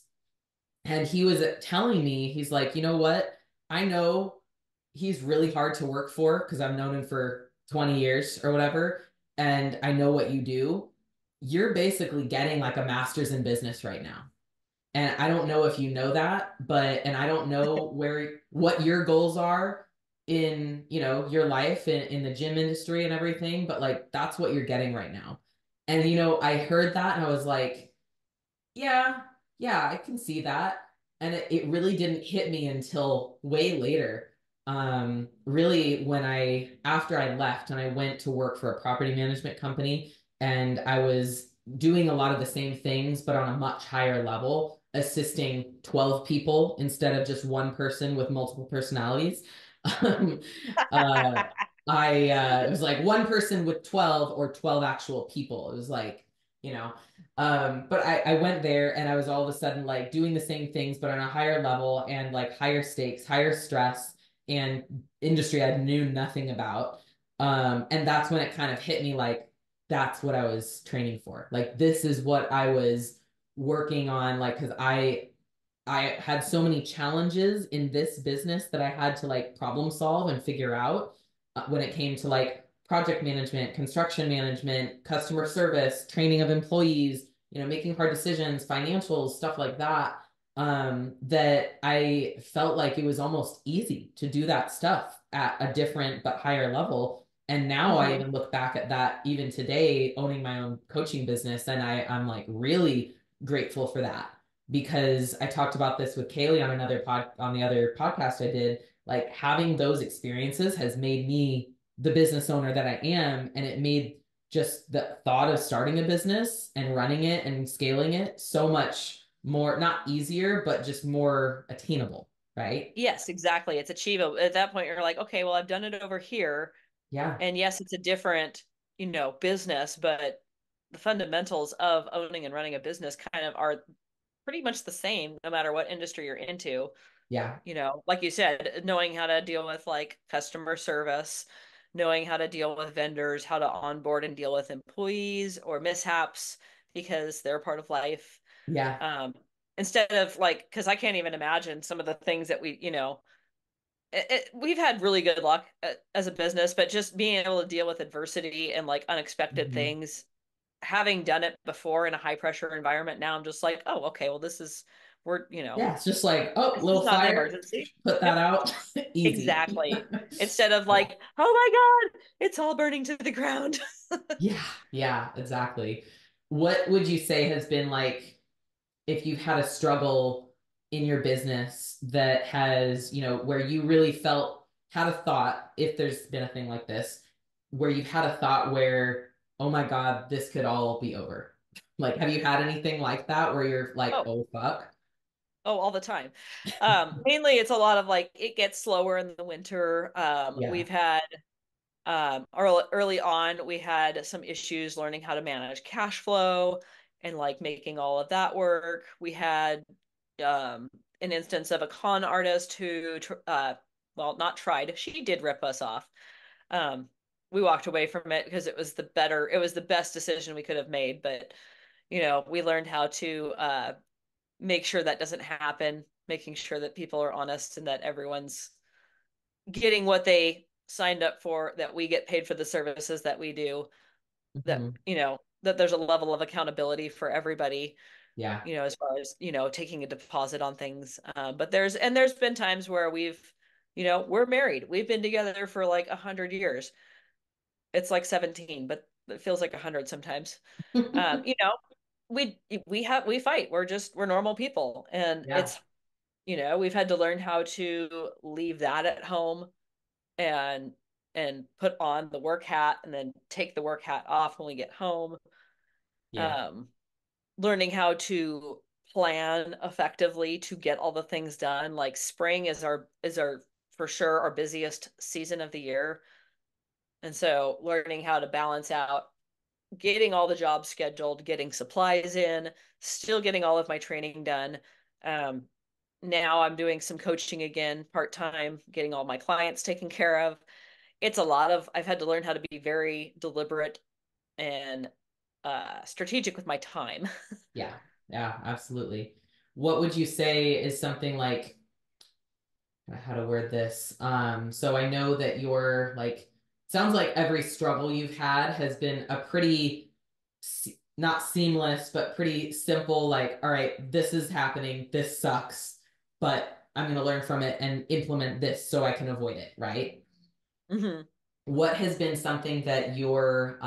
and he was telling me, he's like, you know what, I know he's really hard to work for because I've known him for 20 years or whatever, and I know what you do. You're basically getting like a master's in business right now, and I don't know if you know that, and I don't know what your goals are, in, your life in the gym industry and everything, but like that's what you're getting right now. And I heard that and I was like, yeah, yeah, I can see that. And it really didn't hit me until way later. Really, after I left and I went to work for a property management company, and I was doing a lot of the same things, but on a much higher level, assisting 12 people instead of just one person with multiple personalities. Um, uh, it was like one person with 12 or 12 actual people. It was like, you know, but I went there and I was all of a sudden like doing the same things, but on a higher level and like higher stakes, higher stress, and industry I knew nothing about. And that's when it kind of hit me like, that's what I was training for. Like, this is what I was working on. Like, because I had so many challenges in this business that I had to like problem solve and figure out when it came to like project management, construction management, customer service, training of employees, making hard decisions, financials, stuff like that. That I felt like it was almost easy to do that stuff at a different but higher level. And now I Hmm. even look back at that even today, owning my own coaching business, and I'm like really grateful for that because I talked about this with Kaylee on the other podcast I did. Like having those experiences has made me the business owner that I am, and it made just the thought of starting a business and running it and scaling it so much more, not easier, but just more attainable, right? Yes, exactly. It's achievable. At that point, you're like, okay, well, I've done it over here. Yeah. And yes, it's a different, business, but the fundamentals of owning and running a business kind of are pretty much the same no matter what industry you're into. Yeah. Like you said, knowing how to deal with like customer service, knowing how to deal with vendors, how to onboard and deal with employees or mishaps because they're part of life. Yeah. Um, Instead of like, because I can't even imagine some of the things that we've had really good luck as a business, but just being able to deal with adversity and like unexpected Mhm. things, having done it before in a high pressure environment, now I'm just like, oh, okay, well, Yeah. It's just like, oh, this is little not an fire, emergency. put that Yep, out. Easy. exactly. Instead of Yeah. like, oh my God, it's all burning to the ground. Yeah. Yeah. Exactly. What would you say has been like, if you've had a struggle in your business that has, where you really had a thought, if there's been a thing like this, where you've had a thought where, oh my God, this could all be over. Like, have you had anything like that where you're like, Oh, oh fuck? oh, all the time. Mainly it's a lot of like it gets slower in the winter. Yeah. We've had early on, we had some issues learning how to manage cash flow and like making all of that work. We had um, an instance of a con artist who, well, not tried, she did rip us off. Um, we walked away from it because it was the best decision we could have made. But, we learned how to make sure that doesn't happen, making sure that people are honest and that everyone's getting what they signed up for, that we get paid for the services that we do, that, Mhm. that there's a level of accountability for everybody, Yeah. as far as, taking a deposit on things. But there's been times where we're married. We've been together for like 100 years. It's like 17, but it feels like 100 sometimes. Um, you know, we fight. We're normal people. And Yeah. we've had to learn how to leave that at home and put on the work hat and then take the work hat off when we get home. Yeah. Um, Learning how to plan effectively to get all the things done. Like spring is our for sure our busiest season of the year. And so learning how to balance out getting all the jobs scheduled, getting supplies in, still getting all of my training done. Um, Now I'm doing some coaching again part-time, getting all my clients taken care of. I've had to learn how to be very deliberate and strategic with my time. Yeah. Yeah. Absolutely. What would you say is something like, how to word this? So I know that you're like, sounds like every struggle you've had has been a pretty, not seamless, but pretty simple, like, all right, this is happening, this sucks, but I'm going to learn from it and implement this so I can avoid it, right? Hmm. What has been something that you're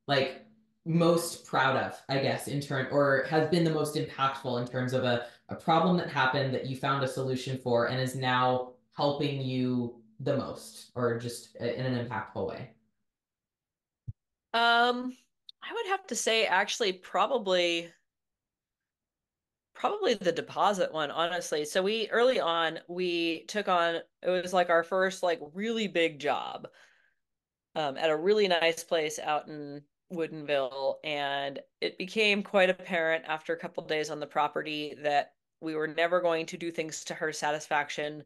like most proud of, I guess, in turn, or has been the most impactful in terms of a problem that happened that you found a solution for and is now helping you the most, or just in an impactful way? Um, I would have to say actually probably the deposit one, honestly. So we early on we took on it was like our first like really big job at a really nice place out in Woodinville, and it became quite apparent after a couple days on the property that we were never going to do things to her satisfaction,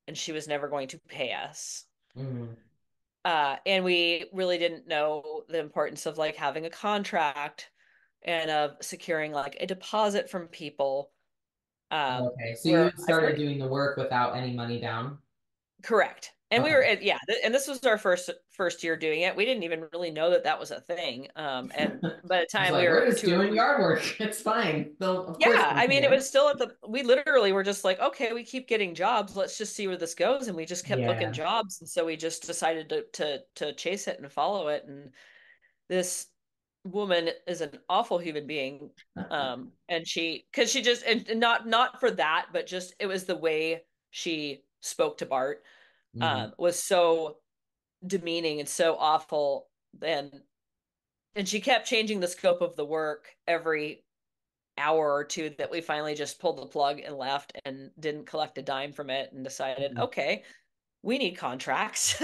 and she was never going to pay us. Mm, And we really didn't know the importance of like having a contract and of securing like a deposit from people. okay, so you Where had I started started doing the work without any money down. correct. And we were Okay. yeah, and this was our first year doing it. We didn't even really know that that was a thing. And by the It's time we like, we're were just two or doing three, yard work. It's fine. Of yeah, course they'll I mean, pay it was us. still at the, we literally were just like, okay, we keep getting jobs. Let's just see where this goes. And we just kept booking Yeah. jobs. And so we just decided to chase it and follow it. And this woman is an awful human being. And because she just, and not for that, but just, it was the way she spoke to Bart, Mm, was so demeaning and so awful. And she kept changing the scope of the work every hour or two that we finally just pulled the plug and left and didn't collect a dime from it and decided, mm. okay, we need contracts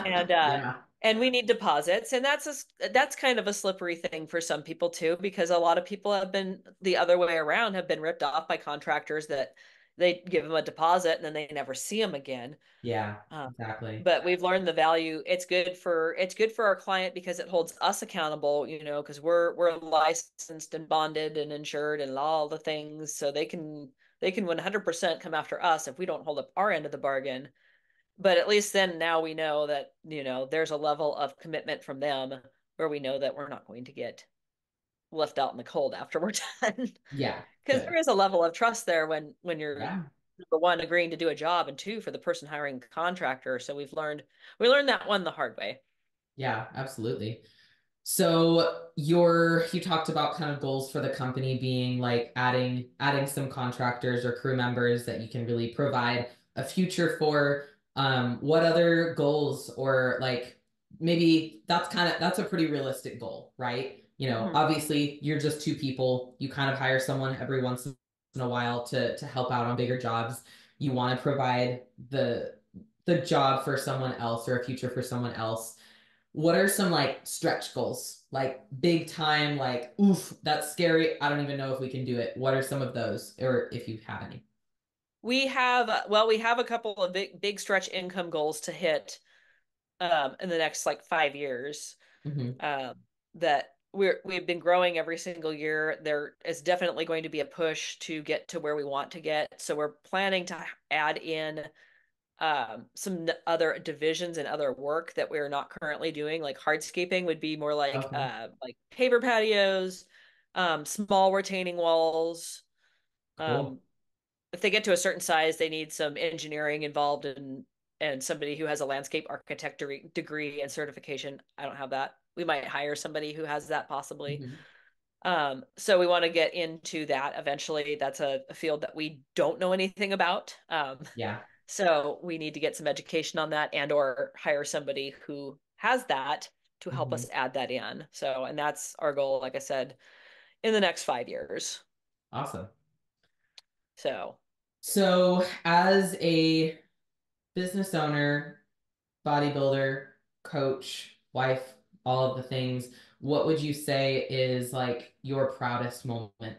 and uh Yeah. and we need deposits, and that's kind of a slippery thing for some people too, because a lot of people have been the other way around, have been ripped off by contractors that they give them a deposit and then they never see them again. Yeah, um, exactly. but we've learned the value. It's good for our client because it holds us accountable, because we're licensed and bonded and insured and all the things, so they can 100% come after us if we don't hold up our end of the bargain. But at least then now we know that, there's a level of commitment from them where we know that we're not going to get left out in the cold after we're done. Yeah, Because there good. is a level of trust there when you're Yeah. number one agreeing to do a job, and two for the person hiring the contractor. So we learned that one the hard way. Yeah, absolutely. So you talked about kind of goals for the company being like adding some contractors or crew members that you can really provide a future for. What other goals, or like maybe that's a pretty realistic goal, right? Mhm. Obviously you're just two people. You kind of hire someone every once in a while to help out on bigger jobs. You want to provide the job for someone else or a future for someone else. What are some like stretch goals? Like big time, like, oof, that's scary. I don't even know if we can do it. What are some of those, or if you have any? We have a couple of big stretch income goals to hit in the next like 5 years. Hmm. Um, that we've been growing every single year. There is definitely going to be a push to get to where we want to get. So we're planning to add in some other divisions and other work that we're not currently doing. Like hardscaping would be more Okay, like paver patios, small retaining walls. cool. Um, if they get to a certain size, they need some engineering involved and somebody who has a landscape architect degree and certification. I don't have that. We might hire somebody who has that possibly. Hmm. So we want to get into that eventually. That's a field that we don't know anything about. Yeah. So we need to get some education on that and or hire somebody who has that to help us Hmm. add that in. So, and that's our goal, like I said, in the next 5 years. Awesome. So, So, as a business owner, bodybuilder, coach, wife, all of the things, what would you say is like your proudest moment?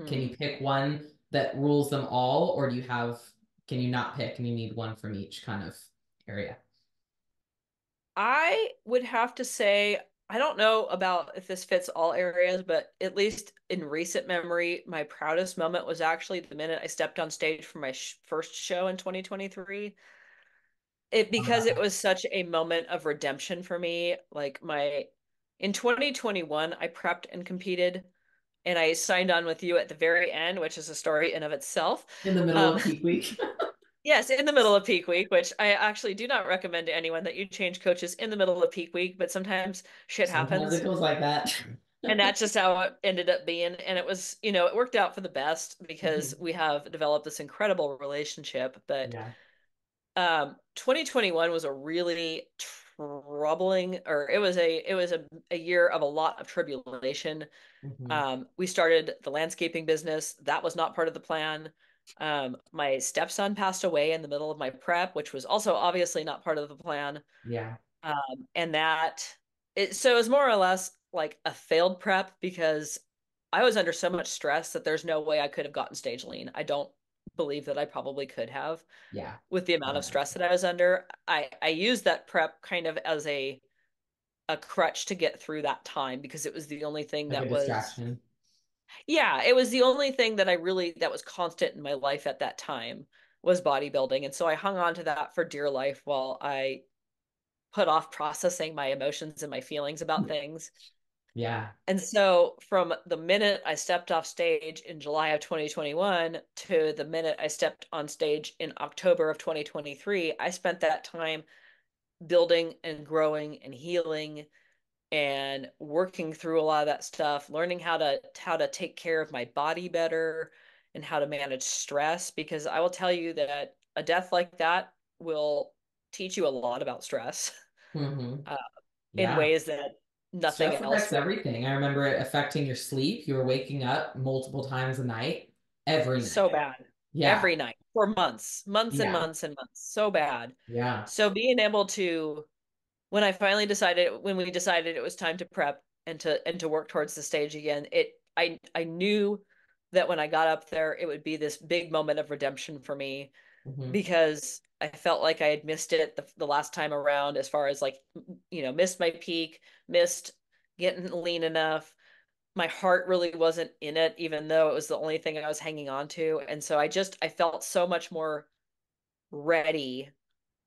Can you hmm. pick one that rules them all, or can you not pick and you need one from each kind of area? I would have to say, I don't know about if this fits all areas, but at least in recent memory, my proudest moment was actually the minute I stepped on stage for my first show in 2023. Because it was such a moment of redemption for me. In 2021, I prepped and competed. and I signed on with you at the very end, which is a story in of itself. In the middle Um, of peak week. yes, in the middle of peak week, which I actually do not recommend to anyone that you change coaches in the middle of peak week, but sometimes shit Sometimes it happens. goes like that. And that's just how it ended up being. And it was, it worked out for the best because Mhm. we have developed this incredible relationship. But Yeah. 2021 was a really troubling, or it was a year of a lot of tribulation. Hmm. We started the landscaping business. That was not part of the plan. My stepson passed away in the middle of my prep, which was also obviously not part of the plan. Yeah. And so it was more or less like a failed prep because I was under so much stress that there's no way I could have gotten stage lean. I don't believe that I probably could have Yeah. with the Oh, amount of no. stress that I was under. I used that prep kind of as a crutch to get through that time because it was the only thing Like a that was, distraction. yeah, it was the only thing that that was constant in my life at that time was bodybuilding. And so I hung on to that for dear life while I put off processing my emotions and my feelings about things. Yeah. And so from the minute I stepped off stage in July of 2021 to the minute I stepped on stage in October of 2023, I spent that time building and growing and healing and working through a lot of that stuff, learning how to take care of my body better and how to manage stress because I will tell you that a death like that will teach you a lot about stress. Hmm. Uh, in Yeah. ways that nothing Stress else affects will. everything. I remember it affecting your sleep. You were waking up multiple times a night, every So night. bad. Yeah. Every night for months, months and Yeah. months and months. So bad. Yeah. So being able to, when we decided it was time to prep and to work towards the stage again, I knew that when I got up there, it would be this big moment of redemption for me Hmm. because I felt like I had missed it the last time around as far as like, missed my peak, missed getting lean enough. My heart really wasn't in it, even though it was the only thing I was hanging on to. And so I felt so much more ready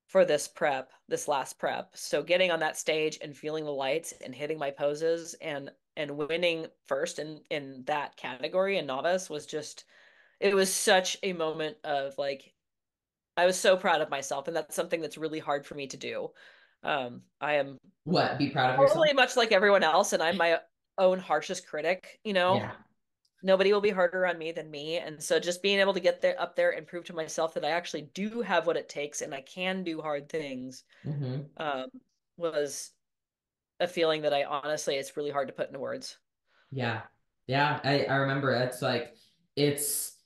for this last prep. So getting on that stage and feeling the lights and hitting my poses and winning first in that category and novice was just it was such a moment of like I was so proud of myself, and that's something that's really hard for me to do. I am What? Be proud of yourself? probably much like everyone else, and I'm my own harshest critic, Yeah. Nobody will be harder on me than me. And so just being able to get there up there and prove to myself that I actually do have what it takes and I can do hard things, Hmm. um, was a feeling that I honestly, it's really hard to put into words. Yeah. Yeah. I remember it's like, it's,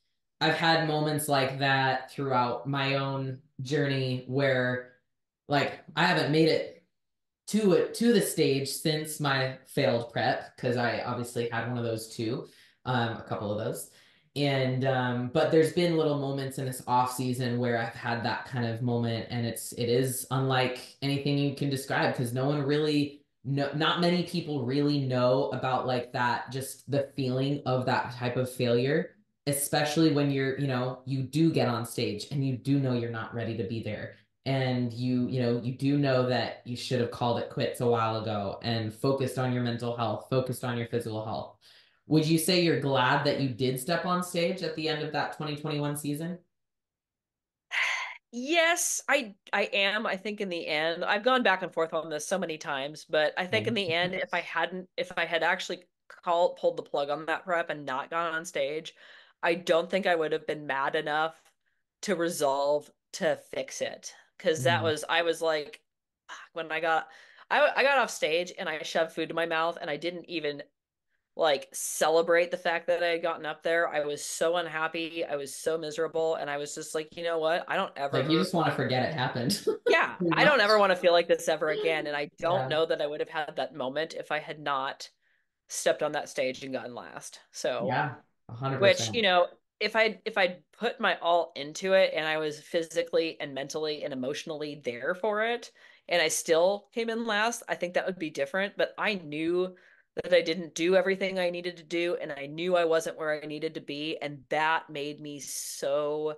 I've had moments like that throughout my own journey where, like, I haven't made it to the stage since my failed prep because I obviously had one of those too, a couple of those. And but there's been little moments in this off season where I've had that kind of moment, and it is unlike anything you can describe because no one really no not many people really know about like that, just the feeling of that type of failure, especially when you do get on stage and you do know you're not ready to be there, and you do know that you should have called it quits a while ago and focused on your mental health, focused on your physical health. Would you say you're glad that you did step on stage at the end of that 2021 season? Yes, I am. I think in the end, I've gone back and forth on this so many times, but I think in Same. the end, if I had actually pulled the plug on that prep and not gone on stage, I don't think I would have been mad enough to resolve to fix it. Because Mm. I was like, fuck, I got off stage and I shoved food to my mouth and I didn't even like celebrate the fact that I had gotten up there. I was so unhappy. I was so miserable. And I was just like, you know what? I don't Like you just ever, want to forget it happened. yeah, Pretty I don't much. ever want to feel like this ever again. And I don't Yeah. know that I would have had that moment if I had not stepped on that stage and gotten last. So, Yeah. which, 100%. if I'd put my all into it and I was physically and mentally and emotionally there for it, and I still came in last, I think that would be different. But I knew that I didn't do everything I needed to do, and I knew I wasn't where I needed to be, and that made me so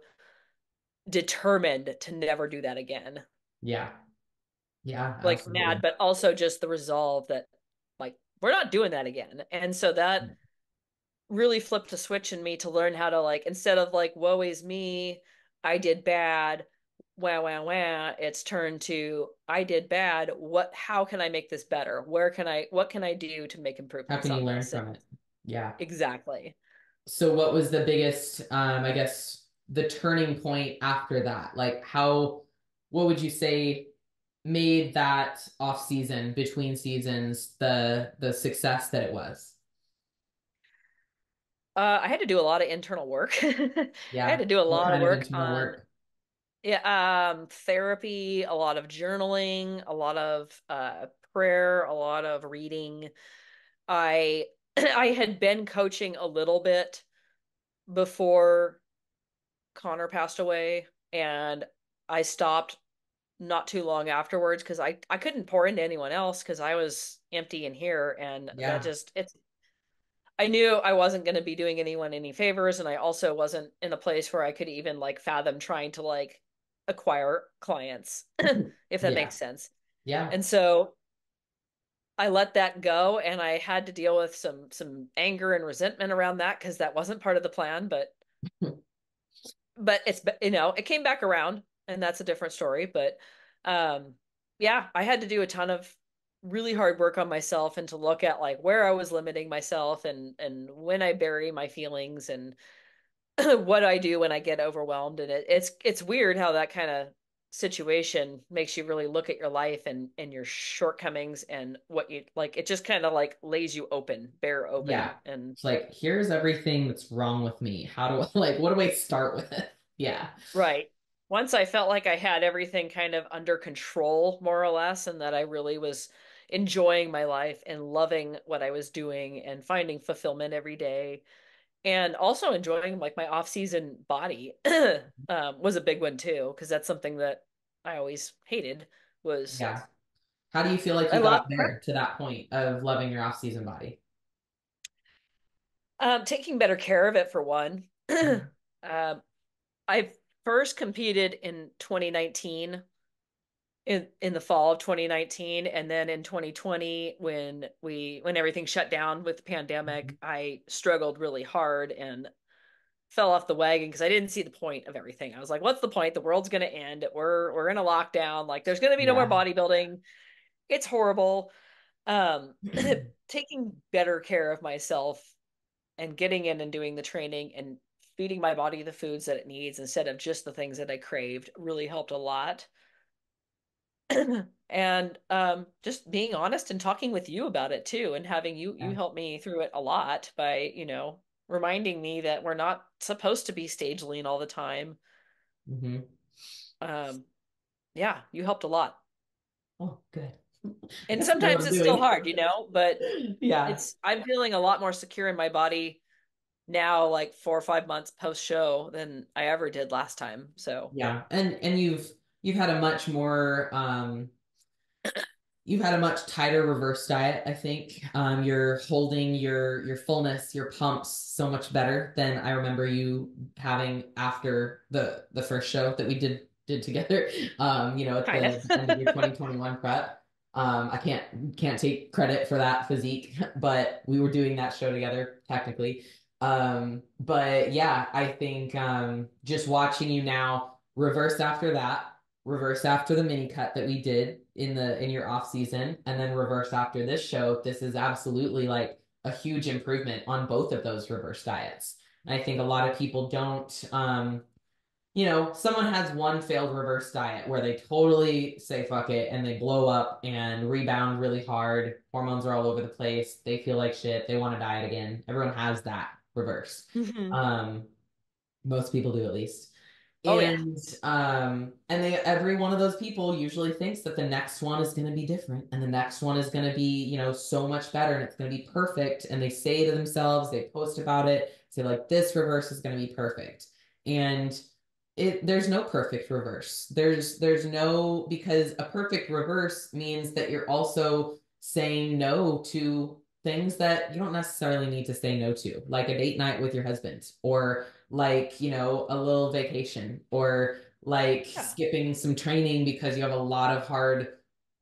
determined to never do that again. Yeah. Yeah, Like mad, absolutely. but also just the resolve that like we're not doing that again. And so that really flipped a switch in me to learn how to like instead of like woe is me, I did bad, wah wah wah, it's turned to I did bad. How can I make this better? What can I do to make How improvements can you on learn this? from And it? Yeah. exactly. So what was the biggest, I guess, the turning point after that? Like what would you say made that off season, between seasons, the success that it was? I had to do a lot of internal work. I had Yeah. to do a What lot of kind of work internal on work? therapy, a lot of journaling, a lot of prayer, a lot of reading. I I had been coaching a little bit before Connor passed away, and I stopped not too long afterwards because I couldn't pour into anyone else because I was empty in here, and that Yeah. just it's I knew I wasn't going to be doing anyone any favors, and I also wasn't in a place where I could even like fathom trying to like acquire clients, if that Yeah. makes sense. Yeah. And so I let that go, and I had to deal with some anger and resentment around that because that wasn't part of the plan. But it's it came back around, and that's a different story. But um, yeah, I had to do a ton of really hard work on myself and to look at like where I was limiting myself and when I bury my feelings and what I do when I get overwhelmed. And it's weird how that kind of situation makes you really look at your life and your shortcomings and what you like. It just kind of like lays you open, bare Yeah. open. And It's like, here's everything that's wrong with me. How do I, like, what do I start with? Yeah. right. Once I felt like I had everything kind of under control, more or less, and that I really was enjoying my life and loving what I was doing and finding fulfillment every day and also enjoying like my off-season body was a big one too because that's something that I always hated was Yeah. How do you feel like I you love got there to that point of loving your off-season body? taking better care of it for one. Mhm. I first competed in 2019 in the fall of 2019 and then in 2020 when everything shut down with the pandemic Mhm. I struggled really hard and fell off the wagon because I didn't see the point of everything. I was like, what's the point? The world's going to end. We're in a lockdown. Like there's going to be no more Yeah. bodybuilding. It's horrible. Um taking better care of myself and getting in and doing the training and feeding my body the foods that it needs instead of just the things that I craved really helped a lot. And just being honest and talking with you about it too and having you Yeah. help me through it a lot by, reminding me that we're not supposed to be stage lean all the time. Hmm. Um, yeah, you helped a lot. Oh, good. And Yes, I know what sometimes I'm it's still doing. hard, but Yeah. I'm feeling a lot more secure in my body now, like 4 or 5 months post show than I ever did last time. So, Yeah. And you've had a much more you've had a much tighter reverse diet, I think. You're holding your fullness, your pumps so much better than I remember you having after the first show that we did together. At kind the end of your of. 2021 prep. I can't take credit for that physique, but we were doing that show together technically. But yeah, I think just watching you now reverse after that, reverse after the mini cut that we did in your off season, and then reverse after this show. This is absolutely like a huge improvement on both of those reverse diets. And I think a lot of people don't someone has one failed reverse diet where they totally say fuck it and they blow up and rebound really hard. Hormones are all over the place. They feel like shit. They want to diet again. Everyone has that reverse. Mhm. Um, Most people do at least. Oh yeah. Every one of those people usually thinks that the next one is going to be different and the next one is going to be, so much better and it's going to be perfect. And they say to themselves, they post about it, say like this reverse is going to be perfect. And there's no perfect reverse. There's no, because a perfect reverse means that you're also saying no to things that you don't necessarily need to say no to, like a date night with your husband, or like, a little vacation, or like Yeah. skipping some training because you have a lot of hard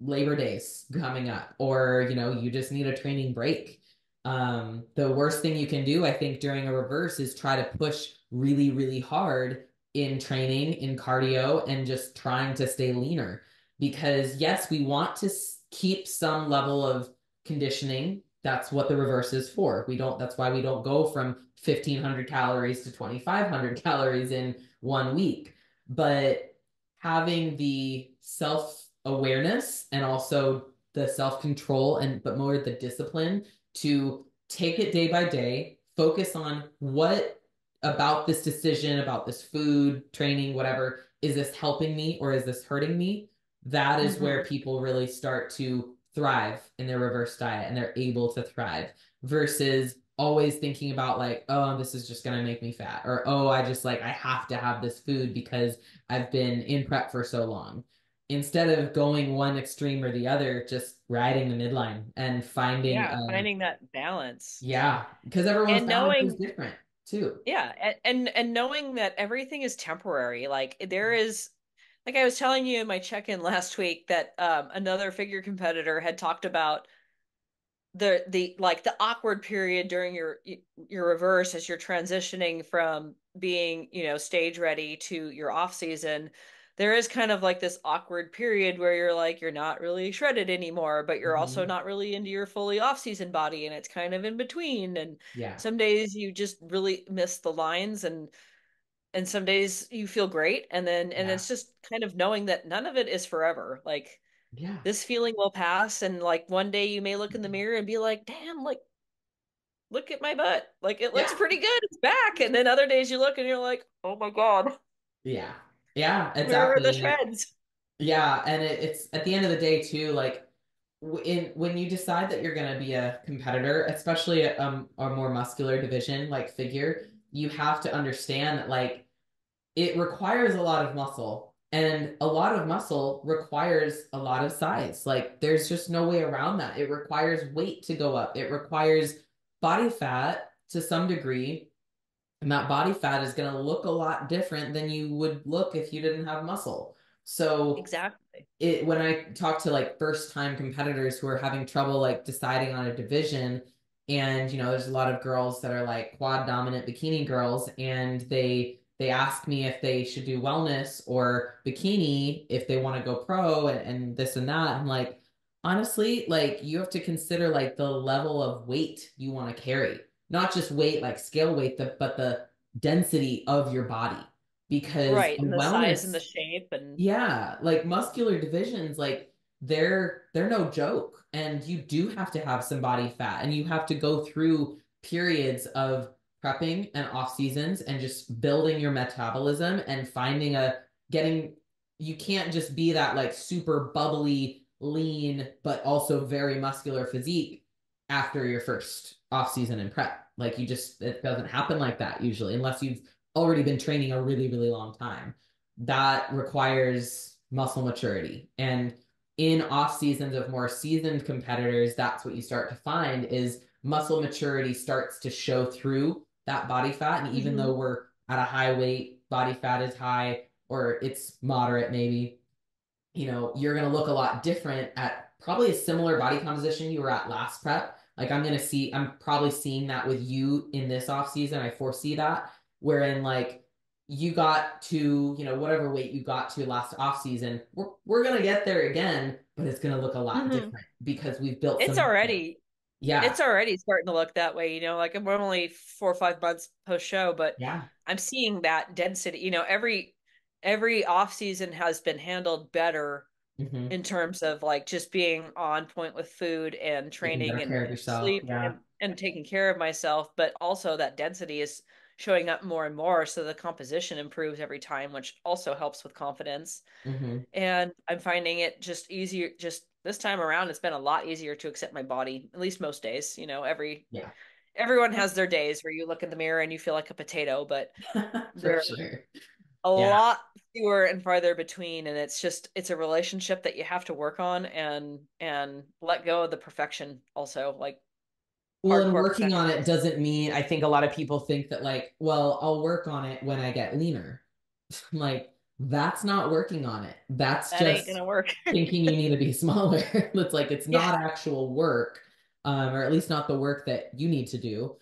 labor days coming up, or, you just need a training break. The worst thing you can do, I think, during a reverse is try to push really, really hard in training, in cardio, and just trying to stay leaner. Because yes, we want to keep some level of conditioning. That's what the reverse is for. That's why we don't go from 1,500 calories to 2,500 calories in 1 week. But having the self awareness and also the self control and but more the discipline to take it day by day, focus on what about this decision, about this food, training, whatever, is this helping me or is this hurting me? That is where Hmm. people really start to thrive in their reverse diet and they're able to thrive versus always thinking about like, oh, this is just going to make me fat or oh, I have to have this food because I've been in prep for so long instead of going one extreme or the other, just riding the midline and finding, Yeah, finding that balance yeah, because everyone's and balance is knowing, different too. yeah, and knowing that everything is temporary. Like there is, like I was telling you in my check-in last week that another figure competitor had talked about the like the awkward period during your reverse as you're transitioning from being, stage ready to your off season. There is kind of like this awkward period where you're like you're not really shredded anymore, but you're also Hmm. not really into your fully off season body, and it's kind of in between. And Yeah, some days you just really miss the lines, and some days you feel great, and yeah, it's just kind of knowing that none of it is forever. Like yeah, this feeling will pass, and like one day you may look in the mirror and be like, damn, like look at my butt, like it looks yeah, pretty good, it's back. And then other days you look and you're like, oh my god, yeah, yeah, where are the exactly. And shreds? yeah, and it's at the end of the day too, like when you decide that you're going to be a competitor, especially a more muscular division like figure, you have to understand that like it requires a lot of muscle and a lot of muscle requires a lot of size. Like there's just no way around that. It requires weight to go up. It requires body fat to some degree. And that body fat is going to look a lot different than you would look if you didn't have muscle. So Exactly. when I talk to like first time competitors who are having trouble like deciding on a division, and there's a lot of girls that are like quad dominant bikini girls, and they ask me if they should do wellness or bikini if they want to go pro and this and that. I'm like, honestly, like you have to consider like the level of weight you want to carry, not just weight like scale weight, but the density of your body because Right, and in the size and the wellness shape and yeah, like muscular divisions, like they're no joke. And you do have to have some body fat and you have to go through periods of prepping and off seasons and just building your metabolism and finding a getting you can't just be that like super bubbly, lean, but also very muscular physique after your first off season and prep. Like it doesn't happen like that usually unless you've already been training a really, really long time that requires muscle maturity. And in off seasons of more seasoned competitors, that's what you start to find is muscle maturity starts to show through that body fat. And even though Mhm. we're at a high weight, body fat is high or it's moderate, maybe, you're going to look a lot different at probably a similar body composition you were at last prep. Like I'm probably seeing that with you in this off season. I foresee that wherein like you got to, whatever weight you got to last off season, we're going to get there again, but it's going to look a lot Mhm. different because we've built It's some muscle. already Yeah. it's already starting to look that way, like I'm only 4 or 5 months post show, but Yeah. I'm seeing that density. Every off season has been handled better Hmm. in terms of like just being on point with food and Taking better training care of and yourself. sleep Yeah. and taking care of myself, but also that density is showing up more and more. So the composition improves every time, which also helps with confidence. Hmm. And I'm finding it just easier. Just this time around, it's been a lot easier to accept my body, at least most days. Yeah. Everyone has their days where you look in the mirror and you feel like a potato, but For they're sure. a Yeah. lot fewer and farther between, and it's a relationship that you have to work on and let go of the perfection also, like Well, and hardcore working on it perfectionist. doesn't mean, I think a lot of people think that, like, well, I'll work on it when I get leaner. Like, that's not working on it. That's That ain't just gonna work. thinking you need to be smaller. It's like, it's Yeah. not actual work. or at least not the work that you need to do.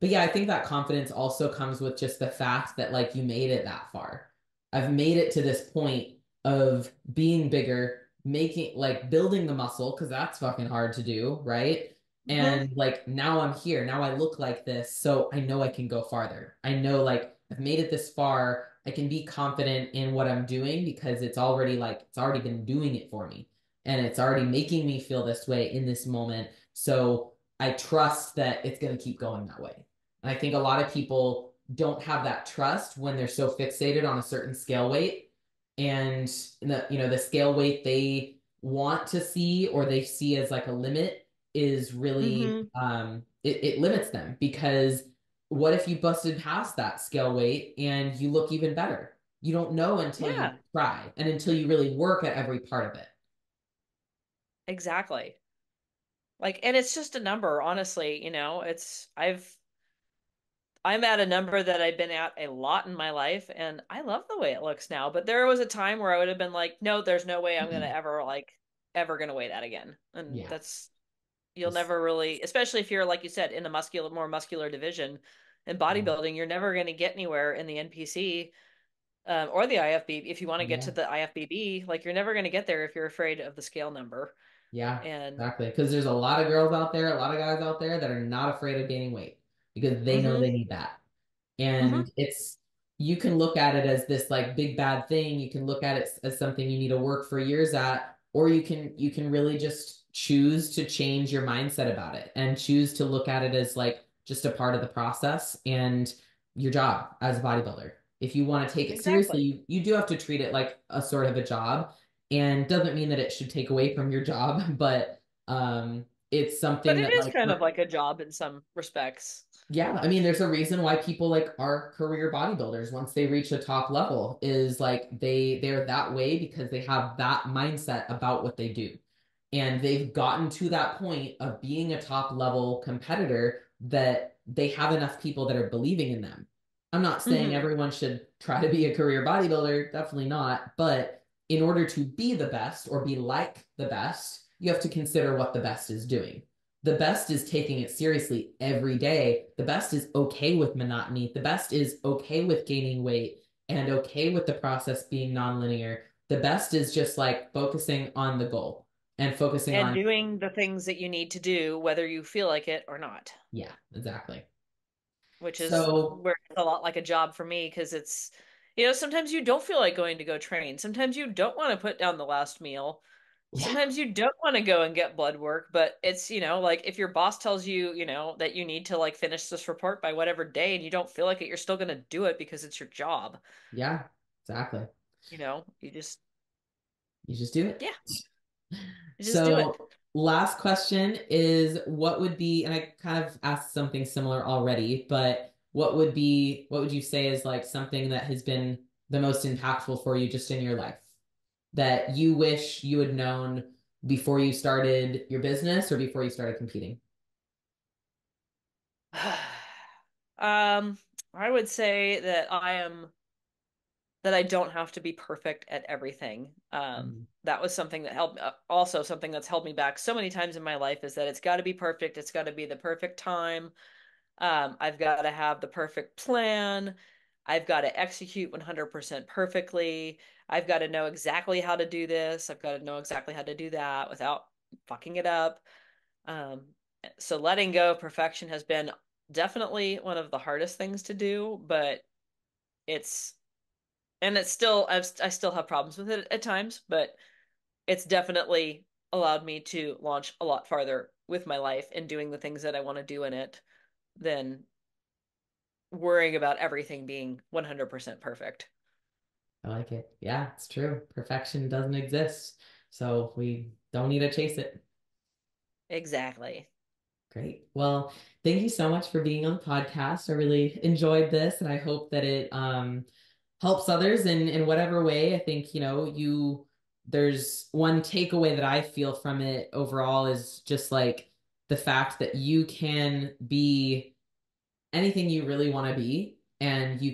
But yeah, I think that confidence also comes with just the fact that like you made it that far. I've made it to this point of being bigger, making like building the muscle because that's fucking hard to do, right? Hmm. And like now I'm here. Now I look like this, so I know I can go farther. I know like I've made it this far. I can be confident in what I'm doing because it's already been doing it for me and it's already making me feel this way in this moment. So I trust that it's going to keep going that way. And I think a lot of people don't have that trust when they're so fixated on a certain scale weight and the scale weight they want to see or they see as like a limit is really Hmm. it limits them because what if you busted past that scale weight and you look even better? You don't know until you Yeah, try and until you really work at every part of it. exactly. Like, and it's just a number, honestly, I'm at a number that I've been at a lot in my life, and I love the way it looks now. But there was a time where I would have been like, no, there's no way I'm gonna ever ever gonna weigh that again. And Yeah. that's you'll Just never really, especially if you're like you said, in the more muscular division in yeah. bodybuilding, you're never gonna get anywhere in the NPC or the IFB. If you want to get to Yeah. the IFBB, like you're never gonna get there if you're afraid of the scale number. Yeah, And exactly. Because there's a lot of girls out there, a lot of guys out there that are not afraid of gaining weight because they know mm-hmm, they need that. mm-hmm, And you can look at it as this like big bad thing. You can look at it as something you need to work for years at, or you can really just choose to change your mindset about it and choose to look at it as like just a part of the process and your job as a bodybuilder. If you want to take it seriously, exactly. you do have to treat it like a sort of a job and doesn't mean that it should take away from your job, but it's But something it that is like kind of like a job in some respects. yeah, I mean, there's a reason why people like are career bodybuilders once they reach a top level is like they're that way because they have that mindset about what they do. And they've gotten to that point of being a top level competitor that they have enough people that are believing in them. I'm not saying Hmm. everyone should try to be a career bodybuilder, definitely not, but in order to be the best or be like the best, you have to consider what the best is doing. The best is taking it seriously every day. The best is okay with monotony. The best is okay with gaining weight and okay with the process being nonlinear. The best is just like focusing on the goal and focusing And on, doing the things that you need to do, whether you feel like it or not, yeah, exactly. which is So, where it's a lot like a job for me because sometimes you don't feel like going to go train. Sometimes you don't want to put down the last meal. yeah, Sometimes you don't want to go and get blood work, but it's, like if your boss tells you, that you need to like finish this report by whatever day and you don't feel like it, you're still going to do it because it's your job. yeah, exactly. You just, You just do it. yeah, you just do it. So, last question is what would be, and I kind of asked something similar already, but what would you say is like something that has been the most impactful for you just in your life that you wish you had known before you started your business or before you started competing? Um, I would say that I don't have to be perfect at everything. Mhm. That was something that helped, also something that's held me back so many times in my life is that it's got to be perfect. It's got to be the perfect time. I've got to have the perfect plan. I've got to execute 100% perfectly. I've got to know exactly how to do this. I've got to know exactly how to do that without fucking it up. Um, so letting go of perfection has been definitely one of the hardest things to do, but it's it's still I still have problems with it at times, but it's definitely allowed me to launch a lot farther with my life and doing the things that I want to do in it than worrying about everything being 100% perfect. I like it. Yeah, it's true. Perfection doesn't exist. So we don't need to chase it. Exactly. Great. Well, thank you so much for being on the podcast. I really enjoyed this, and I hope that it helps others in whatever way. I think, there's one takeaway that I feel from it overall is just like the fact that you can be anything you really want to be, and you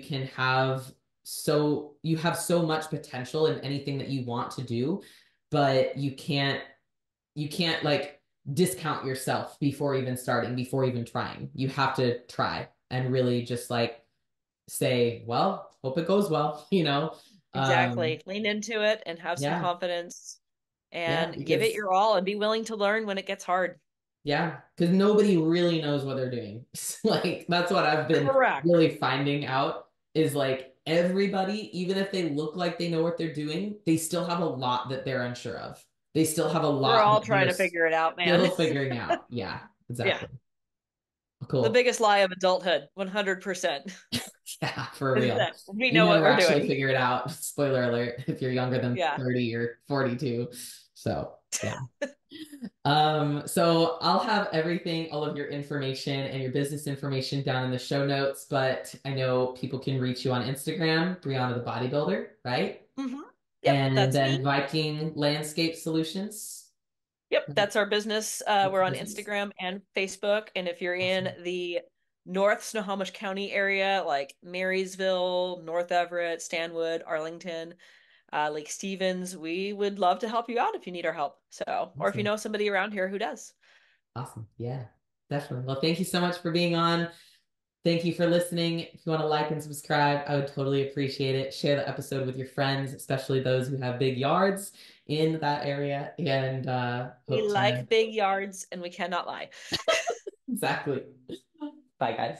have so much potential in anything that you want to do, but you can't like discount yourself before even starting, before even trying. You have to try and really just like say, well, hope it goes well, you know? Um, Exactly. Lean into it and have some yeah, confidence yeah, and give it because your all and be willing to learn when it gets hard. yeah, because nobody really knows what they're doing. Like that's what I've been Correct. really finding out is like everybody, even if they look like they know what they're doing, they still have a lot that they're unsure of. They still have a We're lot all that they're trying to figure it out, man. still figuring out. Yeah, Yeah. exactly. The Cool. biggest lie of adulthood, 100%, Yeah, for is real. that we You know what never we're actually doing. figure it out. Spoiler alert, if you're younger than Yeah. 30 or 42. So, yeah. So I'll have everything, all of your information and your business information down in the show notes, but I know people can reach you on Instagram, Briana the Bodybuilder, right? hmm Yep, And that's then me. Viking Landscape Solutions, Yep, that's our business. that's We're the on business. Instagram and Facebook. And if you're Awesome. in the North Snohomish County area, like Marysville, North Everett, Stanwood, Arlington, Lake Stevens, we would love to help you out if you need our help. So, or if you Awesome. know somebody around here who does. Awesome. Yeah, definitely. Well, thank you so much for being on. Thank you for listening. If you want to like and subscribe, I would totally appreciate it. Share the episode with your friends, especially those who have big yards in that area. And We hope to like big yards and we cannot lie. exactly. Bye, guys.